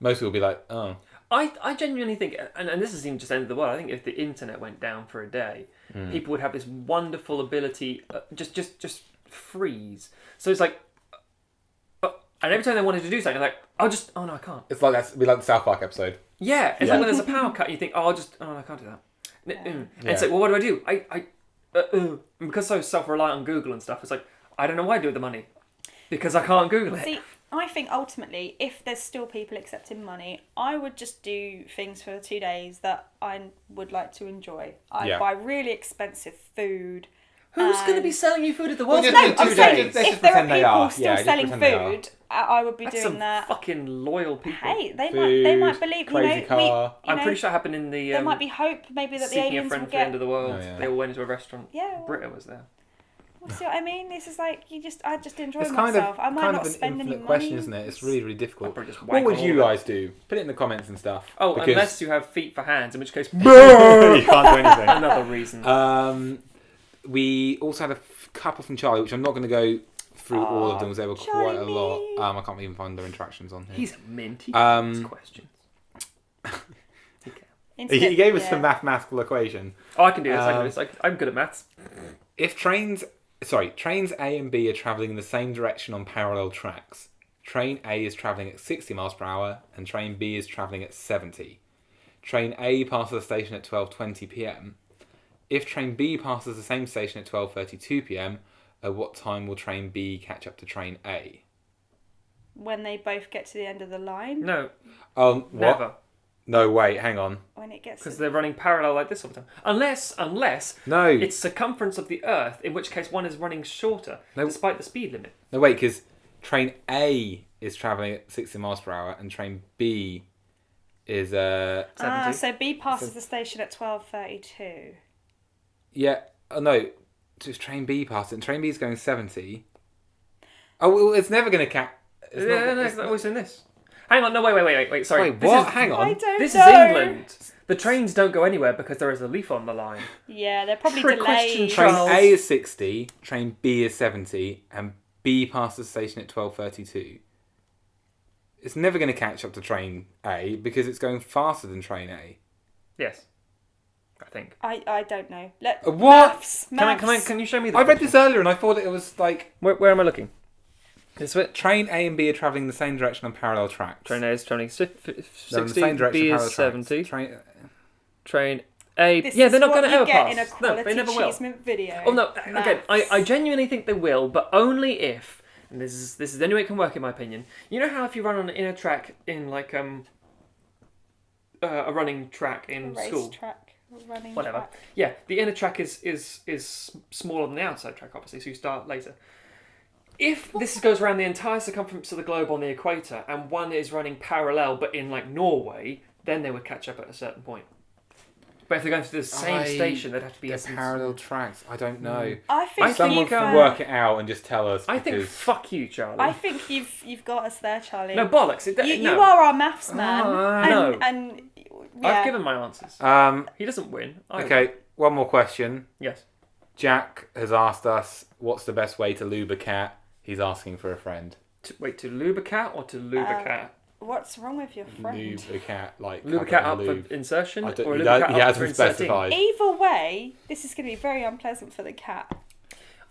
most people will be like, oh. I genuinely think, and this isn't even just the end of the world, I think if the internet went down for a day, people would have this wonderful ability, just freeze. So it's like, and every time they wanted to do something, like, oh no, I can't. It's like it'd be like the South Park episode. Yeah, it's like when there's a power cut, you think, no, I can't do that. And it's like, well, what do I do? And because I'm so self-reliant on Google and stuff, it's like, I don't know what I do with the money, because I can't Google it. See, I think ultimately, if there's still people accepting money, I would just do things for 2 days that I would like to enjoy. I'd buy really expensive food. Who's going to be selling you food at the world? I'm saying, if there are people still selling food, I would be doing that. Fucking loyal people. Hey, they might believe. Crazy car. I'm pretty sure it happened in the. There might be hope, maybe that the aliens will get. get. The end of the world. Oh, yeah. They all went into a restaurant. Yeah. Britta was there. See what I mean? This is like I just enjoy myself. I might not spend any money. Question, isn't it? It's really, really difficult. What would you guys do? Put it in the comments and stuff. Oh, unless you have feet for hands, in which case you can't do anything. Another reason. We also had a couple from Charlie, which I'm not going to go through all of them because there were quite a lot. I can't even find their interactions on here. He's a mint. He asks questions. He gave us the mathematical equation. Oh, I can do this. I'm good at maths. If trains A and B are travelling in the same direction on parallel tracks, train A is travelling at 60 miles per hour and train B is travelling at 70. Train A passes the station at 12:20 p.m. If train B passes the same station at 12:32 p.m, at what time will train B catch up to train A? When they both get to the end of the line? No. What? Never. No, wait, hang on. When it gets because they're running parallel like this all the time. Unless no, it's circumference of the Earth, in which case one is running shorter, despite the speed limit. No, wait, because train A is travelling at 60 miles per hour and train B is 70. So B passes the station at 12:32. Yeah. Oh no, just train B passes and train B is going 70. Oh, well, it's never going to catch. It's not always in this. Hang on, no, wait, sorry. Wait, what? Hang on. I don't this know. is England. The trains don't go anywhere because there is a leaf on the line. Yeah, they're probably delayed. Train A is 60, train B is 70, and B passes the station at 12:32. It's never going to catch up to train A because it's going faster than train A. Yes. I think. I don't know. What? Maths. Can you show me the I read this earlier and I thought it was like... Where am I looking? This bit? Train A and B are travelling the same direction on parallel tracks. Train A is travelling 60, They're in the same direction, B parallel is tracks. 70. Train A... This yeah, is they're not what going to you ever get pass. in a quality they never will. Cheesemint video. Oh, no. Again, Maths. I genuinely think they will, but only if... And this is the only way it can work, in my opinion. You know how if you run on an inner track in, like, a running track in school? Track, running Whatever. track. Yeah, the inner track is smaller than the outside track, obviously, so you start later. If this goes around the entire circumference of the globe on the equator, and one is running parallel but in, like, Norway, then they would catch up at a certain point. But if they're going through the same station, they'd have to be... They're parallel tracks. I don't know. I think Someone can work it out and just tell us. I think, fuck you, Charlie. I think you've got us there, Charlie. No, bollocks. You are our maths man. No. And yeah. I've given my answers. He doesn't win. Okay, one more question. Yes. Jack has asked us, what's the best way to lube a cat? He's asking for a friend. To lube a cat or to lube a cat? What's wrong with your friend? Lube a cat, like... Lube a cat up lube. for insertion? Or He lube a cat up for hasn't inserting? specified. Either way, this is going to be very unpleasant for the cat.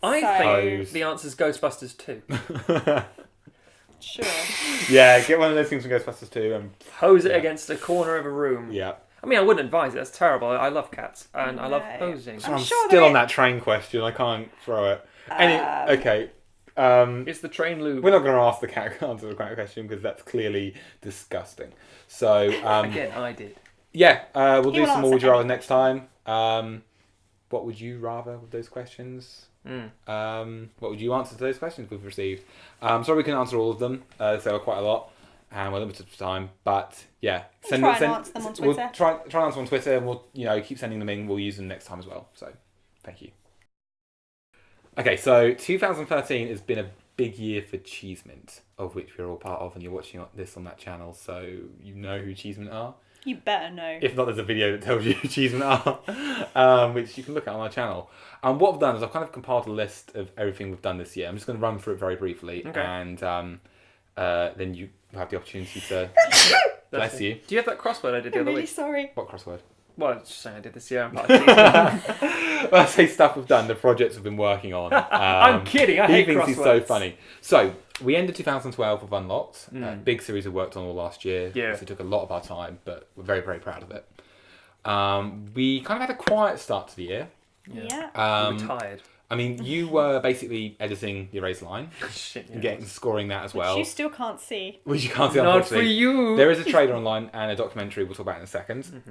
I think Hose. the answer's Ghostbusters 2. Sure. Yeah, get one of those things from Ghostbusters 2 and... Hose it against a corner of a room. Yeah. I mean, I wouldn't advise it. That's terrible. I love cats and I love hosing. I'm I'm sure still there on that train question. I can't throw it. Okay. It's the train lube. We're not going to ask the cat answer the cat question because that's clearly disgusting. So Again, I did. yeah, we'll He do will some more answer would you rather any next time. What would you rather with those questions? What would you answer to those questions we've received? Sorry we couldn't answer all of them. There were quite a lot, and we're limited for time. But yeah, We'll try and answer them on Twitter. We'll try and answer on Twitter, and we'll keep sending them in. We'll use them next time as well. So thank you. Okay, so 2013 has been a big year for Cheesemint, of which we're all part of, and you're watching this on that channel, so you know who Cheesemint are. You better know. If not, there's a video that tells you who Cheesemint are, which you can look at on our channel. And what I've done is I've kind of compiled a list of everything we've done this year. I'm just going to run through it very briefly, and then you have the opportunity to... Bless you. Do you have that crossword I did the I'm other really week? sorry. What crossword? Well, it's just saying I did this year. I'm part of Cheesemint. Well, I say stuff we've done, the projects we've been working on. I'm kidding, I hate He thinks crosswords. he's so funny. So, we ended 2012 with Unlocked. Big series we worked on all last year. Yeah. So it took a lot of our time, but we're very, very proud of it. We kind of had a quiet start to the year. Yeah. We're tired. I mean, you were basically editing the Erase Line, Shit, and scoring that as well. Which you still can't see. Which you can't see, Not unfortunately. for you. There is a trailer online and a documentary we'll talk about in a second.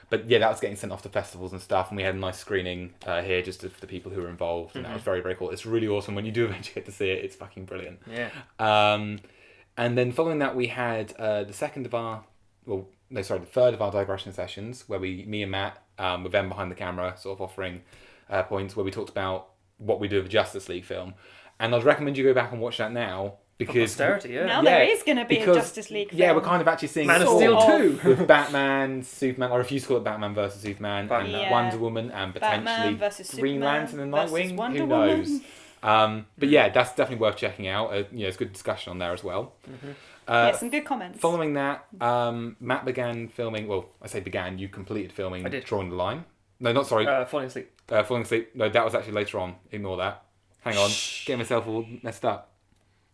But yeah, that was getting sent off to festivals and stuff, and we had a nice screening here just for the people who were involved, and that was very, very cool. It's really awesome. When you do eventually get to see it, it's fucking brilliant. Yeah. And then following that, we had the third of our digression sessions, where me and Matt, with them behind the camera, sort of offering points, where we talked about what we do with a Justice League film. And I'd recommend you go back and watch that now, because... Posterity, yeah. Now there is going to be a Justice League film. Yeah, we're kind of actually seeing... Man of Steel 2. With Batman, Superman, I refuse to call it Batman versus Superman, and Yeah. Wonder Woman, and potentially Batman versus Green Superman Lantern and versus Nightwing. Wonder Who knows? Woman. But yeah, that's definitely worth checking out. It's good discussion on there as well. Yeah, some good comments. Following that, Matt began filming. Well, I say began. You completed filming. I did. Drawing the Line. No, not sorry. Falling asleep. Falling Asleep. No, that was actually later on. Ignore that. Hang on. Getting myself all messed up.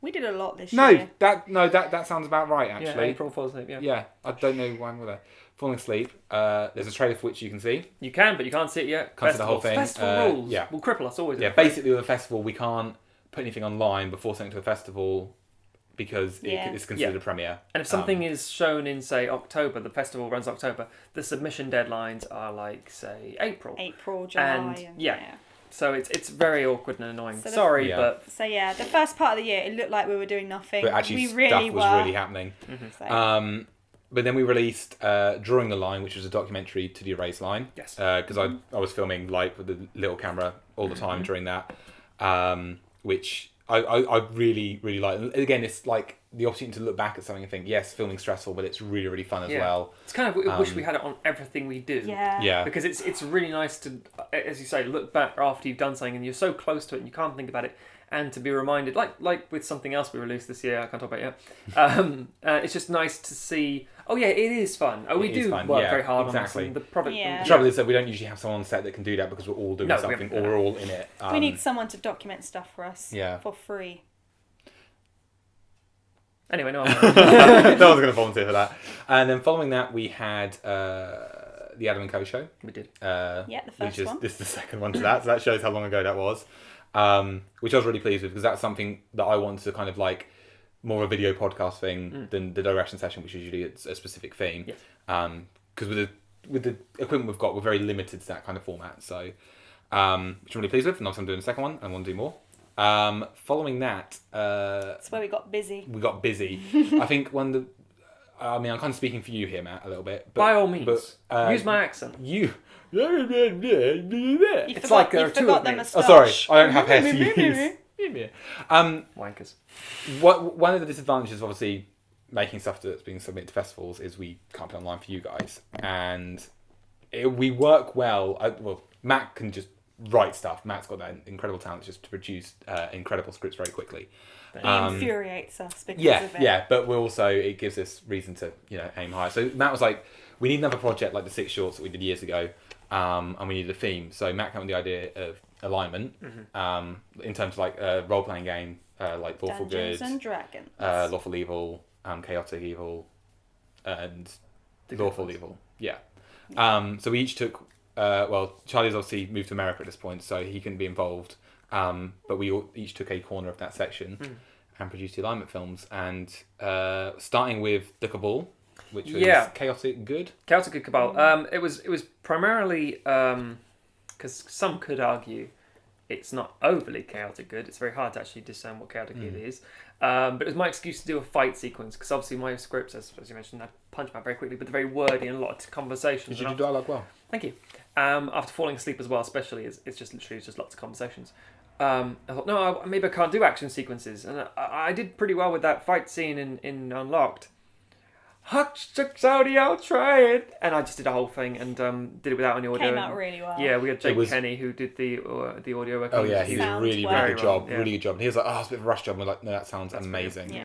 We did a lot this No, year. that sounds about right Yeah, actually. April Falls Asleep, yeah. Yeah, I don't know why I'm with that. Falling Asleep. There's a trailer for which you can see. You can, but you can't see it yet. Can't see the whole thing. Festival rules Yeah. will cripple us always. Yeah, basically with a festival, we can't put anything online before sending to a festival because it's considered a premiere. And if something is shown in, say, October, the festival runs October, the submission deadlines are like, say, April. April, July. And, yeah. So it's very awkward and annoying. So Sorry, Yeah. but... So yeah, the first part of the year, it looked like we were doing nothing. But actually, we really stuff was were. really happening. So. But then we released Drawing the Line, which was a documentary to the Erase Line. Yes. Because I was filming like with the little camera all the time during that, which I really, really like. Again, it's like the opportunity to look back at something and think, yes, filming's stressful, but it's really, really fun as well. It's kind of, I wish we had it on everything we do. Yeah. Because it's really nice to, as you say, look back after you've done something and you're so close to it and you can't think about it, and to be reminded, like with something else we released this year, I can't talk about it yet. It's just nice to see, oh yeah, it is fun. Oh, we do work very hard on this, and the product. Yeah. The trouble is that we don't usually have someone on set that can do that because we're all doing something or we're all in it. We need someone to document stuff for us for free. Anyway, no one's going to volunteer for that. And then following that, we had the Adam and Co show. We did. The first one. This is the second one to that, so that shows how long ago that was. Which I was really pleased with because that's something that I wanted to kind of like more of a video podcast thing than the direction session, which usually it's a specific theme. Yes. Because with the equipment we've got, we're very limited to that kind of format. So, which I'm really pleased with, and obviously I'm doing the second one and want to do more. Following that, that's where we got busy. I think I'm kind of speaking for you here, Matt, a little bit. By all means, use my accent. It's like there are two of me. Oh, sorry, I don't have hair to use. Wankers. One of the disadvantages of obviously making stuff that's being submitted to festivals is we can't put it online for you guys, and we work well. Matt can just write stuff. Matt's got that incredible talent just to produce incredible scripts very quickly. He infuriates us because of it. Yeah, but it gives us reason to aim higher. So Matt was like, we need another project like the 6 shorts that we did years ago, and we needed a theme. So Matt came up with the idea of alignment, in terms of like a role-playing game, like Lawful Dungeons Good, and Dragons, Lawful Evil, Chaotic Evil, and Lawful Evil. Yeah. So we each took. Charlie's obviously moved to America at this point, so he couldn't be involved. But we each took a corner of that section and produced the alignment films. And starting with the Cabal, which was Chaotic Good. Chaotic Good Cabal. It was primarily because some could argue it's not overly chaotic good. It's very hard to actually discern what chaotic good is. But it was my excuse to do a fight sequence because obviously my scripts, as you mentioned, I punch them out very quickly, but they're very wordy and a lot of conversations. Did you do dialogue well? Thank you. After falling asleep as well, especially, it's just literally just lots of conversations. I thought, no, maybe I can't do action sequences, and I did pretty well with that fight scene in Unlocked. Saudi, I'll try it, and I just did a whole thing and did it without any audio. Came out really well. Yeah, we had Jake Kenny who did the audio work. Oh yeah, he did a really good job. Yeah. Really good job. And he was like, it's a bit of a rush job. And we're like, no, that sounds amazing.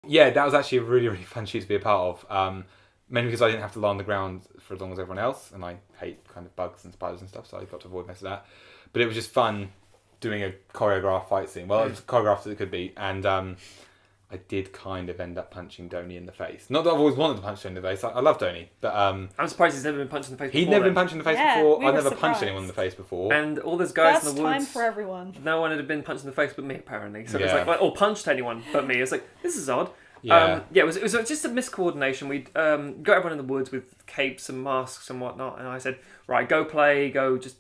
Yeah, that was actually a really, really fun shoot to be a part of. Mainly because I didn't have to lie on the ground for as long as everyone else, and I hate kind of bugs and spiders and stuff, so I got to avoid most of that. But it was just fun doing a choreographed fight scene. Well, as choreographed as it could be, and I did kind of end up punching Donnie in the face. Not that I've always wanted to punch him in the face. I love Donnie, but I'm surprised he's never been punched in the face. He'd never been punched in the face before. I've never surprised. punched anyone in the face before. And all those guys First in the woods. time for everyone. No one had been punched in the face but me, apparently. So it was like, or punched anyone but me. It's like, this is odd. Yeah. It was just a miscoordination. We'd got everyone in the woods with capes and masks and whatnot, and I said, right, go play, go just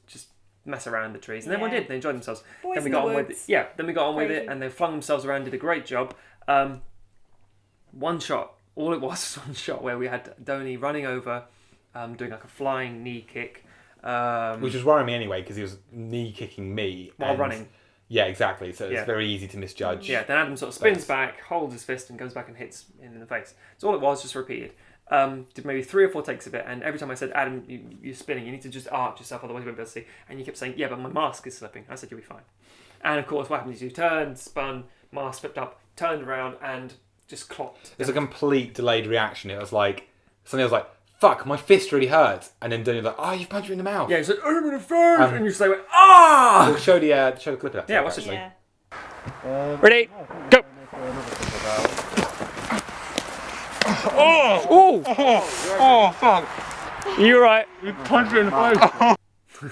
mess around the trees, and everyone did. They enjoyed themselves. Boys then we in got the on with it. woods. Yeah, then we got on with Crazy. it, and they flung themselves around, did a great job. One shot. All it was one shot where we had Donnie running over, doing like a flying knee kick. Which was worrying me anyway, because he was knee kicking me while running. Yeah, exactly. So it's very easy to misjudge. Yeah, then Adam sort of spins back, holds his fist, and goes back and hits him in the face. So all it was, just repeated. Did maybe 3 or 4 takes of it, and every time I said, Adam, you're spinning, you need to just arch yourself, otherwise you won't be able to see. And you kept saying, yeah, but my mask is slipping. I said, you'll be fine. And of course, what happened is you turned, spun, mask flipped up, turned around, and just clocked. It's a complete delayed reaction. It was like, suddenly I was like, fuck, my fist really hurts. And then Donnie was like, oh, you've punched me in the mouth. Yeah, he's like, I'm in the face. And you just like, ah! We'll show the clip of that. Yeah, watch it. Yeah. Ready, go! Oh, fuck. You're right. You punched me in the face.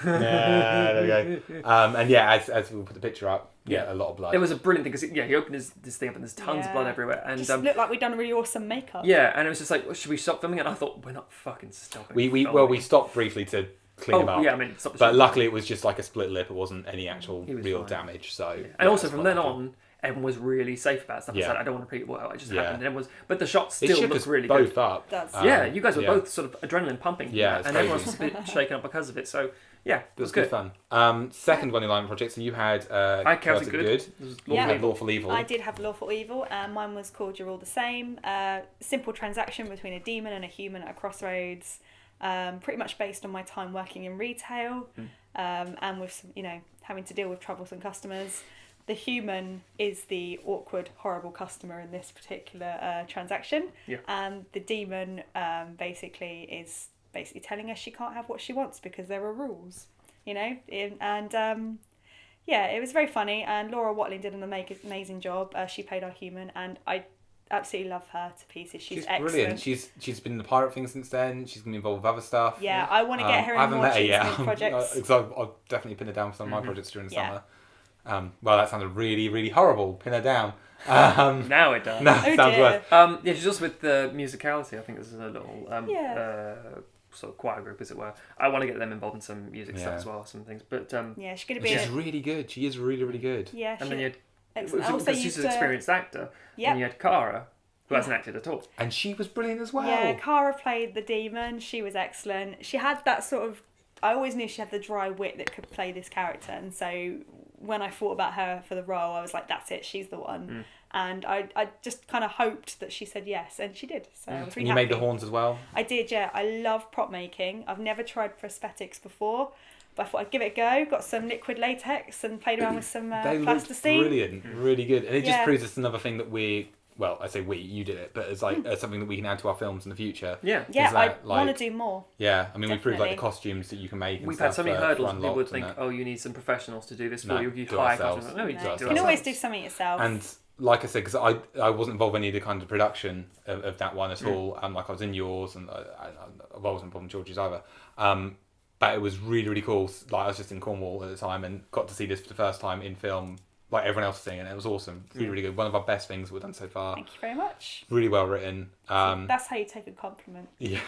Yeah, there we go. And yeah, as we'll put the picture up, a lot of blood. It was a brilliant thing because he opened this thing up and there's tons of blood everywhere. And just looked like we'd done really awesome makeup. Yeah, and it was just like, well, should we stop filming? And I thought, we're not fucking stopping. We stopped briefly to clean him up. Yeah, I mean, stop the but shoot. luckily it was just like a split lip. It wasn't any actual real fine. damage. So and also from then on, everyone was really safe about stuff. I Yeah. said, I don't want to repeat what just happened. And but the shot still shook looked us really both good. up. Does. You guys were both sort of adrenaline pumping. Yeah, it's and crazy. everyone was a bit shaken up because of it. So Yeah, it was good fun. Second one in line project, so you had Chaotic Good. You had Lawful Evil. I did have Lawful Evil, and mine was called You're All the Same. Simple transaction between a demon and a human at a crossroads. Pretty much based on my time working in retail, and with some, having to deal with troublesome customers. The human is the awkward, horrible customer in this particular transaction, and the demon is basically telling her she can't have what she wants because there are rules, and it was very funny, and Laura Watling did an amazing job. She played our human, and I absolutely love her to pieces. She's excellent. Brilliant. She's been in the pirate thing since then. She's going to be involved with other stuff. Yeah, I want to get her in more Cheesemint projects. Because I'll definitely pin her down for some of my projects during the summer. Well, that sounded really, really horrible. Pin her down. Now it does. No, it sounds worse. She's just with the musicality. I think this is a little sort of choir group, as it were. I want to get them involved in some music stuff as well, some things. But she's going to be. She's really good. She is really, really good. Yeah, and then you had, because she's an experienced actor. And you had Cara, who hasn't acted at all, and she was brilliant as well. Yeah, Cara played the demon. She was excellent. She had that sort of. I always knew she had the dry wit that could play this character, and so when I thought about her for the role, I was like, that's it, she's the one. And I just kind of hoped that she said yes, and she did. So I was really happy. You made the horns as well? I did, yeah. I love prop making. I've never tried prosthetics before, but I thought I'd give it a go. Got some liquid latex and played around with some plasticine. Brilliant, really good. And it just proves it's another thing that I say you did it, but it's like something that we can add to our films in the future. Yeah, I want to do more. Yeah, I mean, we proved like the costumes that you can make. We've had so many hurdles, and people would think, you need some professionals to do this for you. You hire costumes. No, you can always do something yourself. And like I said, because I wasn't involved in any of the kind of production of that one at all. Like I was in yours, and I wasn't involved in George's either. But it was really, really cool. Like I was just in Cornwall at the time and got to see this for the first time in film. Like everyone else was seeing it. It was awesome. Really, really good. One of our best things we've done so far. Thank you very much. Really well written. That's how you take a compliment. Yeah.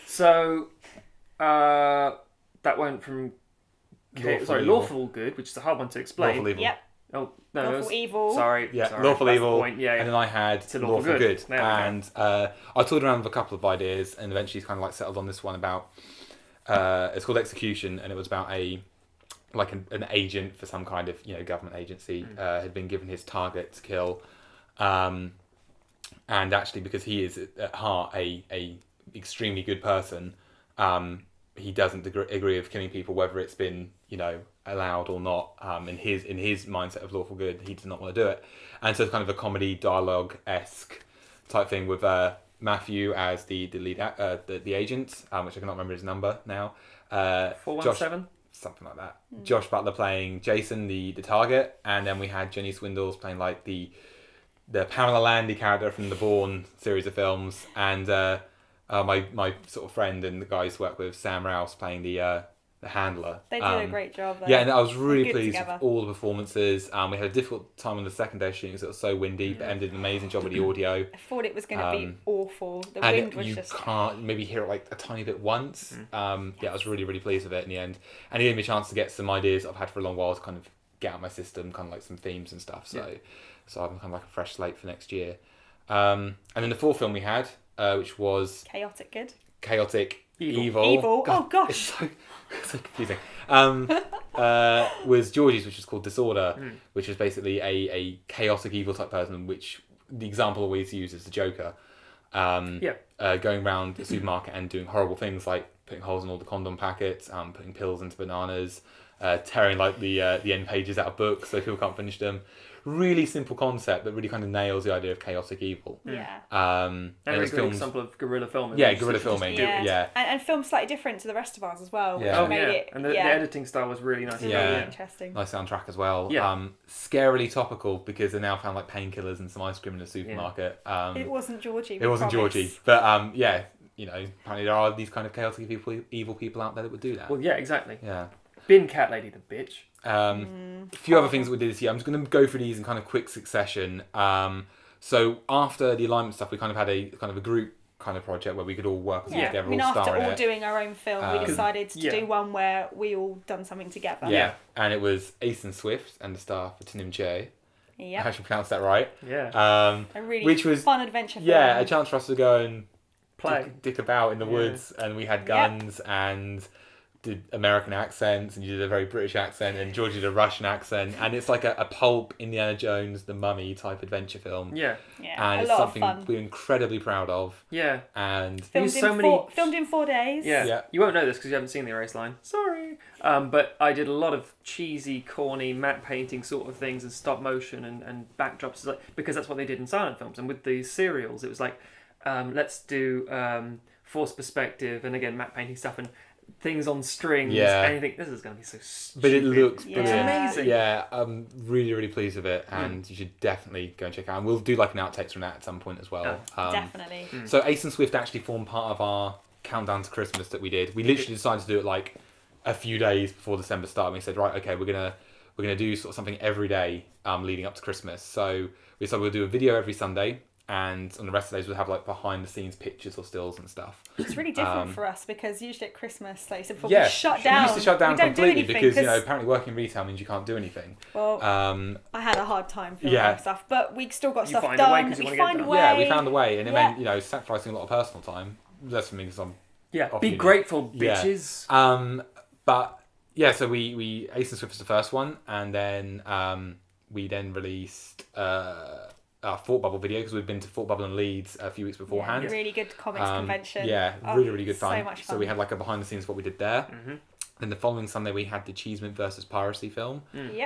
So, that went from Lawful Good, which is a hard one to explain. Lawful Evil. Yep. Oh, no. Lawful Evil. Sorry. Yeah, Lawful Evil. And then I had Lawful Good. And I toyed around with a couple of ideas and eventually kind of like settled on this one about, it's called Execution, and it was about an agent for some kind of government agency had been given his target to kill, and actually because he is at heart a extremely good person, he doesn't agree with killing people whether it's been allowed or not. In his mindset of Lawful Good, he does not want to do it, and so it's kind of a comedy dialogue-esque type thing with Matthew as the lead the agent, which I cannot remember his number now. 417. Something like that. Josh Butler playing Jason, the target, and then we had Jenny Swindles playing like the Pamela Landy character from the Bourne series of films, and my sort of friend and the guy I used to work with, Sam Rouse, playing the handler. They did a great job though. Yeah, and I was really pleased with all the performances. We had a difficult time on the second day of shooting because it was so windy, but Em did an amazing job with the audio. I thought it was going to be awful. The and wind was you just... can't maybe hear it like a tiny bit once. I was really, really pleased with it in the end. And it gave me a chance to get some ideas I've had for a long while to kind of get out of my system, kind of like some themes and stuff. So I'm kind of like a fresh slate for next year. And then the fourth film we had, which was... Chaotic Good. Chaotic Evil. Evil. God, oh gosh. It's so confusing. Was Georgie's, which is called Disorder, which is basically a chaotic evil type person, which the example always uses the Joker. Going around the supermarket and doing horrible things like putting holes in all the condom packets, putting pills into bananas, tearing like the end pages out of books so people can't finish them. Really simple concept that really kind of nails the idea of chaotic evil. Yeah. And a really good example of guerrilla filming. Yeah, guerrilla filming. And filmed slightly different to the rest of ours as well. Yeah. Which made it, and the editing style was really nice. Really interesting. Nice soundtrack as well. Yeah. Scarily topical because they now found like painkillers and some ice cream in the supermarket. It wasn't Georgie. It wasn't Georgie. But apparently there are these kind of chaotic evil people out there that would do that. Well, yeah, exactly. Yeah. Bin Cat Lady the bitch. A few other things that we did this year. I'm just going to go through these in kind of quick succession. So after the alignment stuff, we kind of had a kind of a group kind of project where we could all work together, all star in it. After all doing our own film, we decided to do one where we all done something together. Yeah, and it was Ethan Swift and the star for Tanim Che. Yeah, I actually pronounced that right. Yeah. A really fun adventure film. Yeah, a chance for us to go and play, dick about in the woods, and we had guns and did American accents, and you did a very British accent, and George did a Russian accent, and it's like a pulp Indiana Jones, The Mummy type adventure film. Yeah. And it's something we're incredibly proud of. Yeah. And filmed in 4 days. Yeah. You won't know this because you haven't seen the erase line. Sorry. But I did a lot of cheesy, corny matte painting sort of things and stop motion and backdrops, because that's what they did in silent films. And with the serials, it was like, let's do forced perspective and again matte painting stuff and things on strings. And you think, this is going to be so stupid. But it looks brilliant. It's amazing. Yeah, I'm really, really pleased with it, and you should definitely go and check it out. And we'll do like an outtakes from that at some point as well. Definitely. So Ace and Swift actually formed part of our countdown to Christmas that we did. We literally decided to do it like a few days before December started. We said, right, okay, we're gonna do sort of something every day leading up to Christmas. So we decided we'll do a video every Sunday. And on the rest of the days, we'll have like behind the scenes pictures or stills and stuff. It's really different for us because usually at Christmas, like you said before, we shut down. We used to shut down completely because apparently working retail means you can't do anything. Well, I had a hard time filming stuff, but we still got stuff done. We found a way. Yeah, we found a way, and it meant sacrificing a lot of personal time. That's for me because I'm be grateful, bitches. But yeah, so we Ace and Swift was the first one, and then we then released. Our Thought Bubble video because we'd been to Thought Bubble in Leeds a few weeks beforehand. Really good comics convention. Yeah, really good fun. So much fun. So we had like a behind the scenes of what we did there. Then the following Sunday we had the Cheesemint versus Piracy film,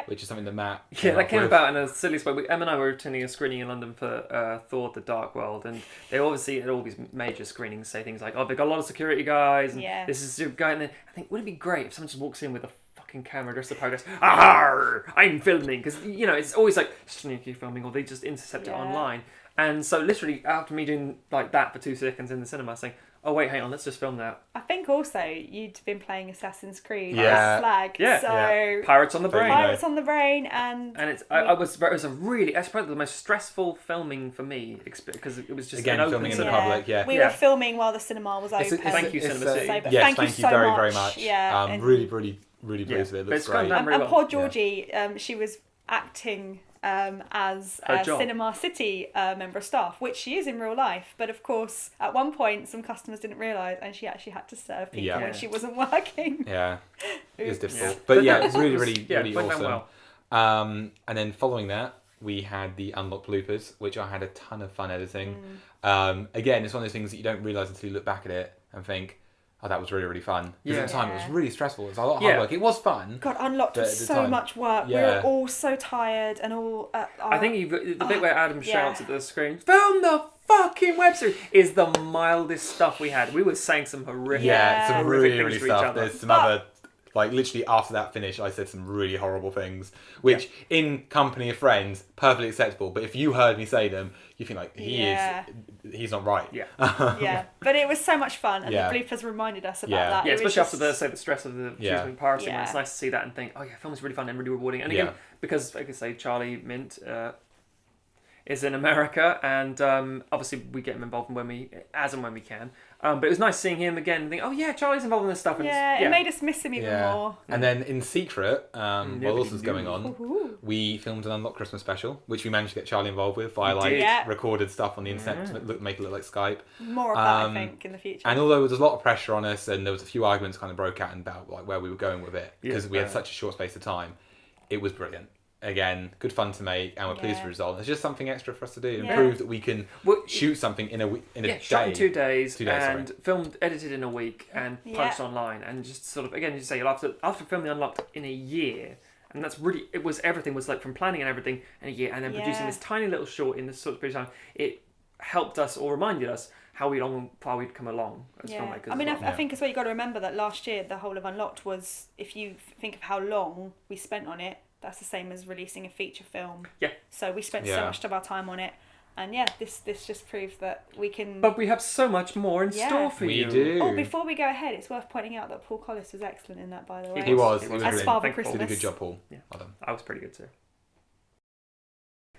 which is something that Matt that came about in a silly way. Em and I were attending a screening in London for Thor: The Dark World, and they obviously at all these major screenings say things like, "Oh, they've got a lot of security guys, and this is super guy." And then I think, would it be great if someone just walks in with a fucking camera dressed up and goes, "Arr, I'm filming," because it's always like sneaky filming, or they just intercept it online. And so literally after me doing like that for 2 seconds in the cinema, saying, "Oh wait, hang on, let's just film that." I think also you'd been playing Assassin's Creed, Slag, so Pirates on the Brain, and it's it was a really that's probably the most stressful filming for me because it was just again filming in the public. We were filming while the cinema was open. Thank you, Cinema City. Thank you so very much. very much. Yeah, really pleased with it. It looks great. And poor Georgie, she was acting as a Cinema City member of staff, which she is in real life. But of course, at one point, some customers didn't realise, and she actually had to serve people when she wasn't working. Yeah, it was difficult. But yeah, it was really awesome. Well. And then following that, we had the Unlocked bloopers, which I had a ton of fun editing. Again, it's one of those things that you don't realise until you look back at it and think, oh, that was really, really fun. Because at the time, it was really stressful. It was a lot of hard work. It was fun. God, Unlocked was so much work. We were all so tired and all... I think the bit where Adam shouts at the screen, "Film the fucking web series," is the mildest stuff we had. We were saying some horrific some really, things really to stuff. each other. There's some other... Like, literally after that finish, I said some really horrible things, which, in company of friends, perfectly acceptable. But if you heard me say them, you think, like, he's not right. Yeah. But it was so much fun, and the bloopers reminded us about that. Yeah, especially after the stress of the Cheesemint piracy. It's nice to see that and think, oh, yeah, film is really fun and really rewarding. And again, because, like I say, Cheesemint is in America, and obviously we get him involved when we can. But it was nice seeing him again and think, oh yeah, Charlie's involved in this stuff. And it made us miss him even more. And then in secret, while this was going on, we filmed an Unlocked Christmas special, which we managed to get Charlie involved with via recorded stuff on the internet to make it look like Skype. More of that, I think, in the future. And although there was a lot of pressure on us, and there was a few arguments kind of broke out about like where we were going with it, because we had such a short space of time, it was brilliant. Again, good fun to make, and we're pleased with the result. It's just something extra for us to do and prove that we can shoot something in a day. Shot in 2 days, and filmed, edited in a week, and published online, and just sort of again, you say after filming Unlocked in a year, and that's really everything was like from planning and everything in a year, and then producing this tiny little short in this sort of period of time. It helped us or reminded us how far we'd come along as filmmakers. I mean, I think as well, you got to remember that last year the whole of Unlocked was, if you think of how long we spent on it, that's the same as releasing a feature film. Yeah. So we spent so much of our time on it. And this just proves that we can... But we have so much more in store for you. We do. Oh, before we go ahead, it's worth pointing out that Paul Collis was excellent in that, by the way. He was as Father Christmas. Did a good job, Paul. Yeah. Well done. I was pretty good too.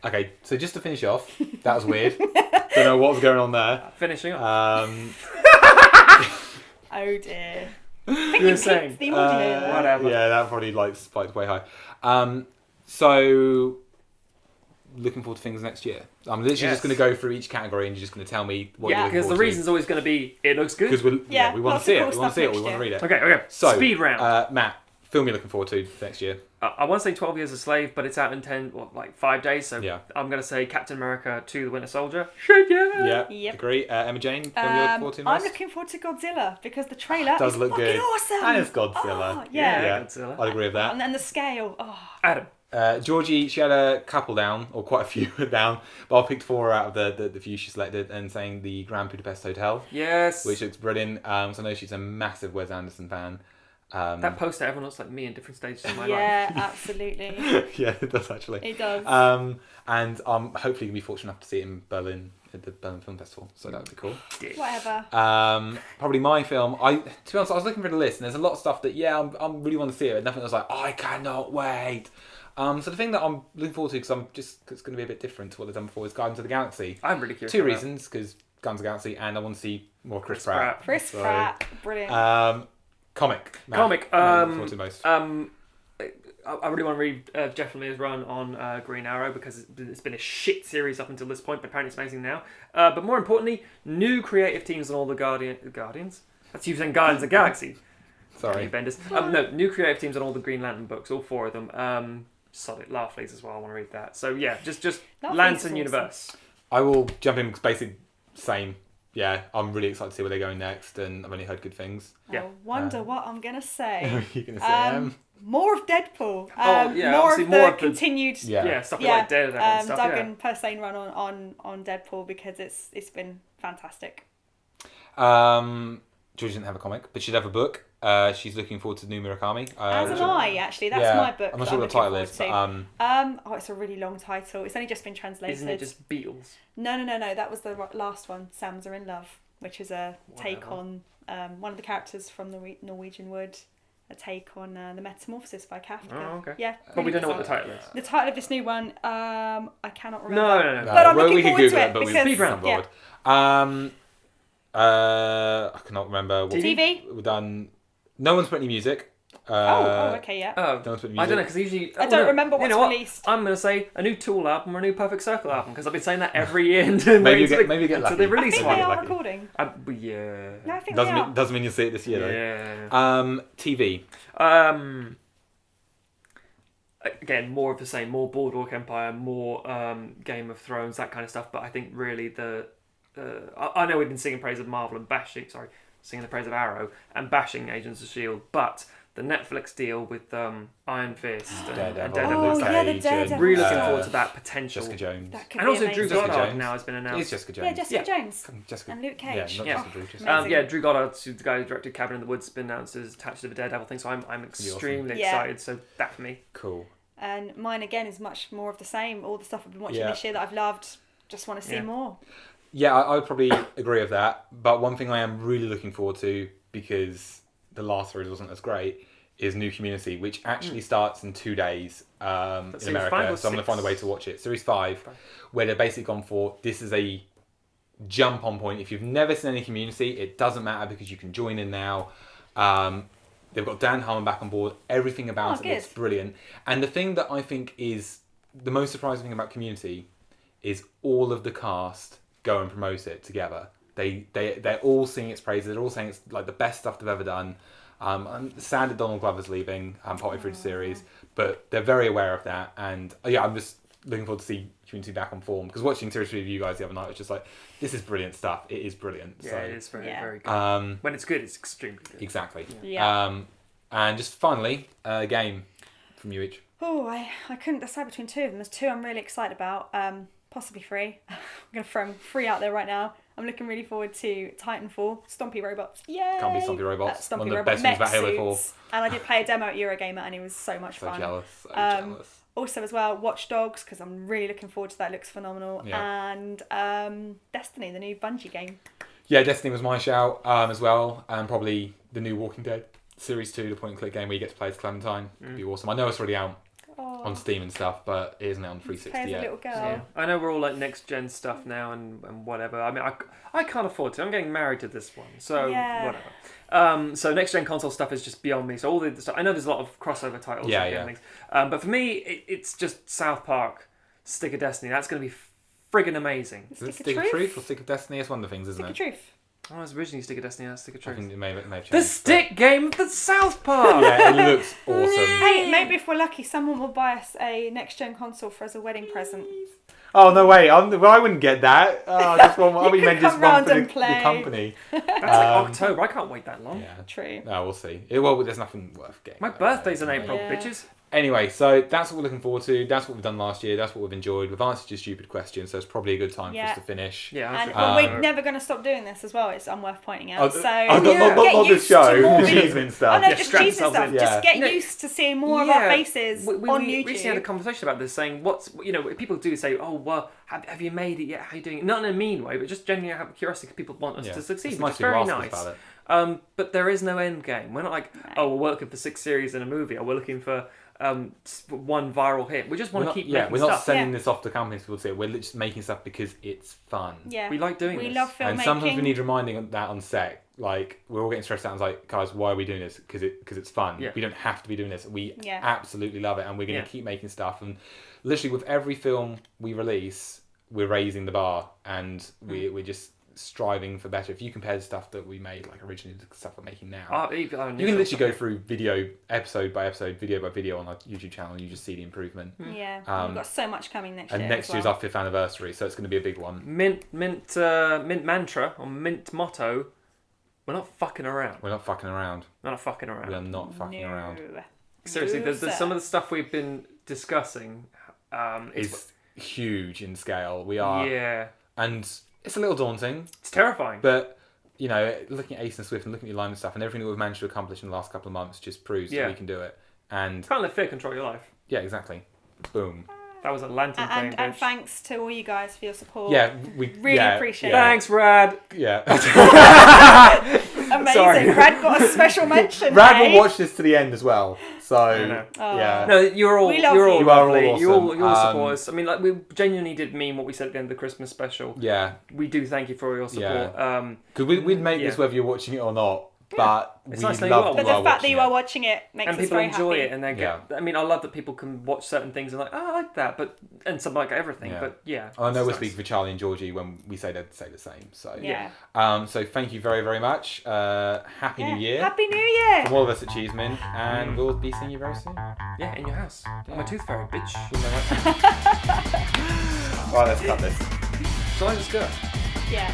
Okay, so just to finish off, that was weird. Don't know what was going on there. Finishing up. Oh dear. You were saying the audio. Whatever. Yeah, that probably spiked way high. So looking forward to things next year? I'm literally just going to go through each category and you're just going to tell me what you're looking because forward the to. reason's always going to be, it looks good. Because we want to see it. We want to see it. We want to read it. Okay. So, speed round. Matt, film you're looking forward to next year. I want to say 12 Years a Slave, but it's out in 5 days, so Yeah. I'm going to say Captain America 2, The Winter Soldier. Shit, yeah! Yeah, Yep. agree. Emma Jane, film you're looking forward to most? I'm looking forward to Godzilla because the trailer Does is look fucking good. awesome. And it's Godzilla. Oh, yeah. Godzilla. I'd agree with that. And then the scale. Oh. Adam. Georgie, she had a couple down, or quite a few down, but I picked 4 out of the few she selected, and saying the Grand Budapest Hotel, Yes. which looks brilliant. So I know she's a massive Wes Anderson fan. That poster, everyone looks like me in different stages of my life. Yeah, absolutely. Yeah, it does actually. It does. And I'm hopefully going to be fortunate enough to see it in Berlin at the Berlin Film Festival, so that would be cool. Whatever. Probably my film. To be honest, I was looking for the list, and there's a lot of stuff that I really want to see it, but nothing was like, I cannot wait. So the thing that I'm looking forward to, because it's going to be a bit different to what they've done before, is Guardians of the Galaxy. I'm really curious. 2 reasons, because Guardians of the Galaxy, and I want to see more Chris Pratt. Chris Pratt, brilliant. Comic. Matt, Comic. looking forward to most. I really want to read Jeff Lemire's run on Green Arrow because it's been a shit series up until this point, but apparently it's amazing now. But more importantly, new creative teams on all the Guardians. That's you saying Guardians of the Galaxy. Sorry. Benders. No, new creative teams on all the Green Lantern books, all 4 of them. Solid. Larfleeze as well, I want to read that. So yeah, just Lantern Universe. I will jump in because basically same. Yeah, I'm really excited to see where they're going next, and I've only heard good things. I wonder what I'm going to say. You're going to say more of Deadpool. More of the continued stuff like Daredevil and stuff. Doug and Persane run on Deadpool because it's been fantastic. Georgie didn't have a comic, but she'd have a book. She's looking forward to New Murakami. As am I, actually. That's my book. I'm not sure what the title is, but it's a really long title. It's only just been translated. Isn't it just Beatles? No. That was the last one. Sams Are in Love, which is a take on one of the characters from the Norwegian Wood. A take on the Metamorphosis by Kafka. Oh, okay. Yeah. But we don't know what the title is. The title of this new one, I cannot remember. No. But I'm looking we can forward Google to it, but because we've run forward. I cannot remember. TV? We've done. No one's put any music. Okay, yeah. No one's put music. I don't know because usually I don't remember what's released. I'm going to say a new Tool album or a new Perfect Circle album because I've been saying that every year until maybe get until they I release think one. they are recording. Yeah. No, I think Doesn't mean you'll see it this year though. Yeah. TV. Again, more of the same. More Boardwalk Empire. More Game of Thrones. That kind of stuff. But I think really I know we've been singing praise of Marvel and singing the praise of Arrow and bashing Agents of S.H.I.E.L.D. But the Netflix deal with Iron Fist and Daredevil. the Daredevil. Really looking forward to that potential. Jessica Jones. And also Drew Jessica Goddard Jones. now has been announced. It's Jessica Jones. Yeah, Jessica Jones. Jessica. And Luke Cage. Yeah, not Jessica Drew. Amazing. Drew Goddard, the guy who directed Cabin in the Woods, has been announced as attached to the Daredevil thing. So I'm extremely excited. So that for me. Cool. And mine again is much more of the same. All the stuff I've been watching this year that I've loved. Just want to see more. Yeah, I would probably agree with that. But one thing I am really looking forward to, because the last series wasn't as great, is New Community, which actually starts in 2 days in America. So I'm going to find a way to watch it. Series 5, where they're basically gone for, this is a jump on point. If you've never seen any Community, it doesn't matter because you can join in now. They've got Dan Harmon back on board. Everything about it looks brilliant. And the thing that I think is the most surprising thing about Community is all of the cast go and promote it together. They're all singing its praises. They're all saying it's like the best stuff they've ever done. I'm sad that Donald Glover's leaving partway through the series, but they're very aware of that. And I'm just looking forward to see Community back on form, because watching series 3 of you guys the other night was just like, this is brilliant stuff. It is brilliant. Yeah, so, it is very good. When it's good, it's extremely good. Exactly. Yeah. And just finally, a game from you each. Oh, I couldn't decide between 2 of them. There's 2 I'm really excited about. Possibly 3. I'm going to throw them 3 out there right now. I'm looking really forward to Titanfall, Stompy Robots. Yay! Can't be Stompy Robots. Stompy One of the Robot best things about Halo 4. And I did play a demo at Eurogamer and it was so much fun. So jealous. Also as well, Watch Dogs, because I'm really looking forward to that. It looks phenomenal. Yeah. And Destiny, the new Bungie game. Yeah, Destiny was my shout as well. And probably the new Walking Dead Series 2, the point-and-click game where you get to play as Clementine. It'd be awesome. I know it's already out on Steam and stuff, but it isn't out on 360 yet. A little girl. Yeah. I know we're all like next gen stuff now and whatever. I mean, I can't afford to. I'm getting married to this one, so whatever. So next gen console stuff is just beyond me. So all the stuff, I know there's a lot of crossover titles and things, but for me, it's just South Park Stick of Destiny. That's going to be friggin' amazing. Is it Stick of Truth or Stick of Destiny? It's one of the things, isn't Stick it? of Truth. Oh, it was originally Stick of Destiny. That's Stick of I Truth. think it may have changed. The stick game of the South Park. Yeah, it looks awesome. Hey, maybe if we're lucky, someone will buy us a next-gen console for as a wedding present. Oh no! Wait, I wouldn't get that. Oh, just one. I mean, meant just one for the company. That's like October. I can't wait that long. Yeah, true. No, we'll see. Well, there's nothing worth getting. My birthday's in April, bitches. Anyway, so that's what we're looking forward to. That's what we've done last year. That's what we've enjoyed. We've answered your stupid questions, so it's probably a good time for us to finish. Yeah, and we're never going to stop doing this as well. It's worth pointing out. Not this show. Cheesemint stuff. Oh no, just Cheesemint stuff. Just get used to seeing more of our faces on YouTube. We recently had a conversation about this, saying people do say, oh well, have you made it yet? How are you doing? Not in a mean way, but just genuinely have curiosity because people want us to succeed. It's very nice. But there is no end game. We're not like, we're looking for 6 series in a movie, or we're looking for one viral hit. We just want to keep making stuff. We're not sending this off to companies to see. We're just making stuff because it's fun. Yeah, we like doing this. We love filmmaking. And sometimes we need reminding that on set. Like, we're all getting stressed out and it's like, guys, why are we doing this? Because it's fun. Yeah. We don't have to be doing this. We absolutely love it, and we're going to keep making stuff. And literally with every film we release, we're raising the bar, and we're just striving for better. If you compare the stuff that we made like originally to the stuff we're making now, you can literally go through video episode by episode, video by video on our YouTube channel, and you just see the improvement. Yeah, we've got so much coming next year. And next year's our 5th anniversary, so it's going to be a big one. Mint mantra or mint motto: we're not fucking around. We're not fucking around. We're not fucking around. We are not fucking around. Seriously, there's some of the stuff we've been discussing is huge in scale. We are, and it's a little daunting. It's terrifying. But, looking at Ace and Swift and looking at Lime and stuff, and everything that we've managed to accomplish in the last couple of months just proves that we can do it. And can't let fear control your life. Yeah, exactly. Boom. That was a lantern thing. And thanks to all you guys for your support. Yeah, we really appreciate it. Thanks, Rad. Yeah. Amazing. Sorry. Rad got a special mention. Rad will watch this to the end as well. So yeah. No, you're all lovely. You are all awesome. You all support us. I mean, like, we genuinely did mean what we said at the end of the Christmas special. Yeah. We do thank you for all your support. Because we'd make this whether you're watching it or not. But it's we nice love But the fact that you are watching it makes us very happy. And people enjoy it, and they get. I mean, I love that people can watch certain things and like, I like that, and some like everything. But I know we're speaking for Charlie and Georgie when we say they'd say the same. So so thank you very, very much. Happy New Year. Happy New Year. From all of us at Cheesemint, and we'll be seeing you very soon. Yeah, in your house. Yeah. My tooth fairy, bitch. Right, let's cut this. Shall I just go? Yeah.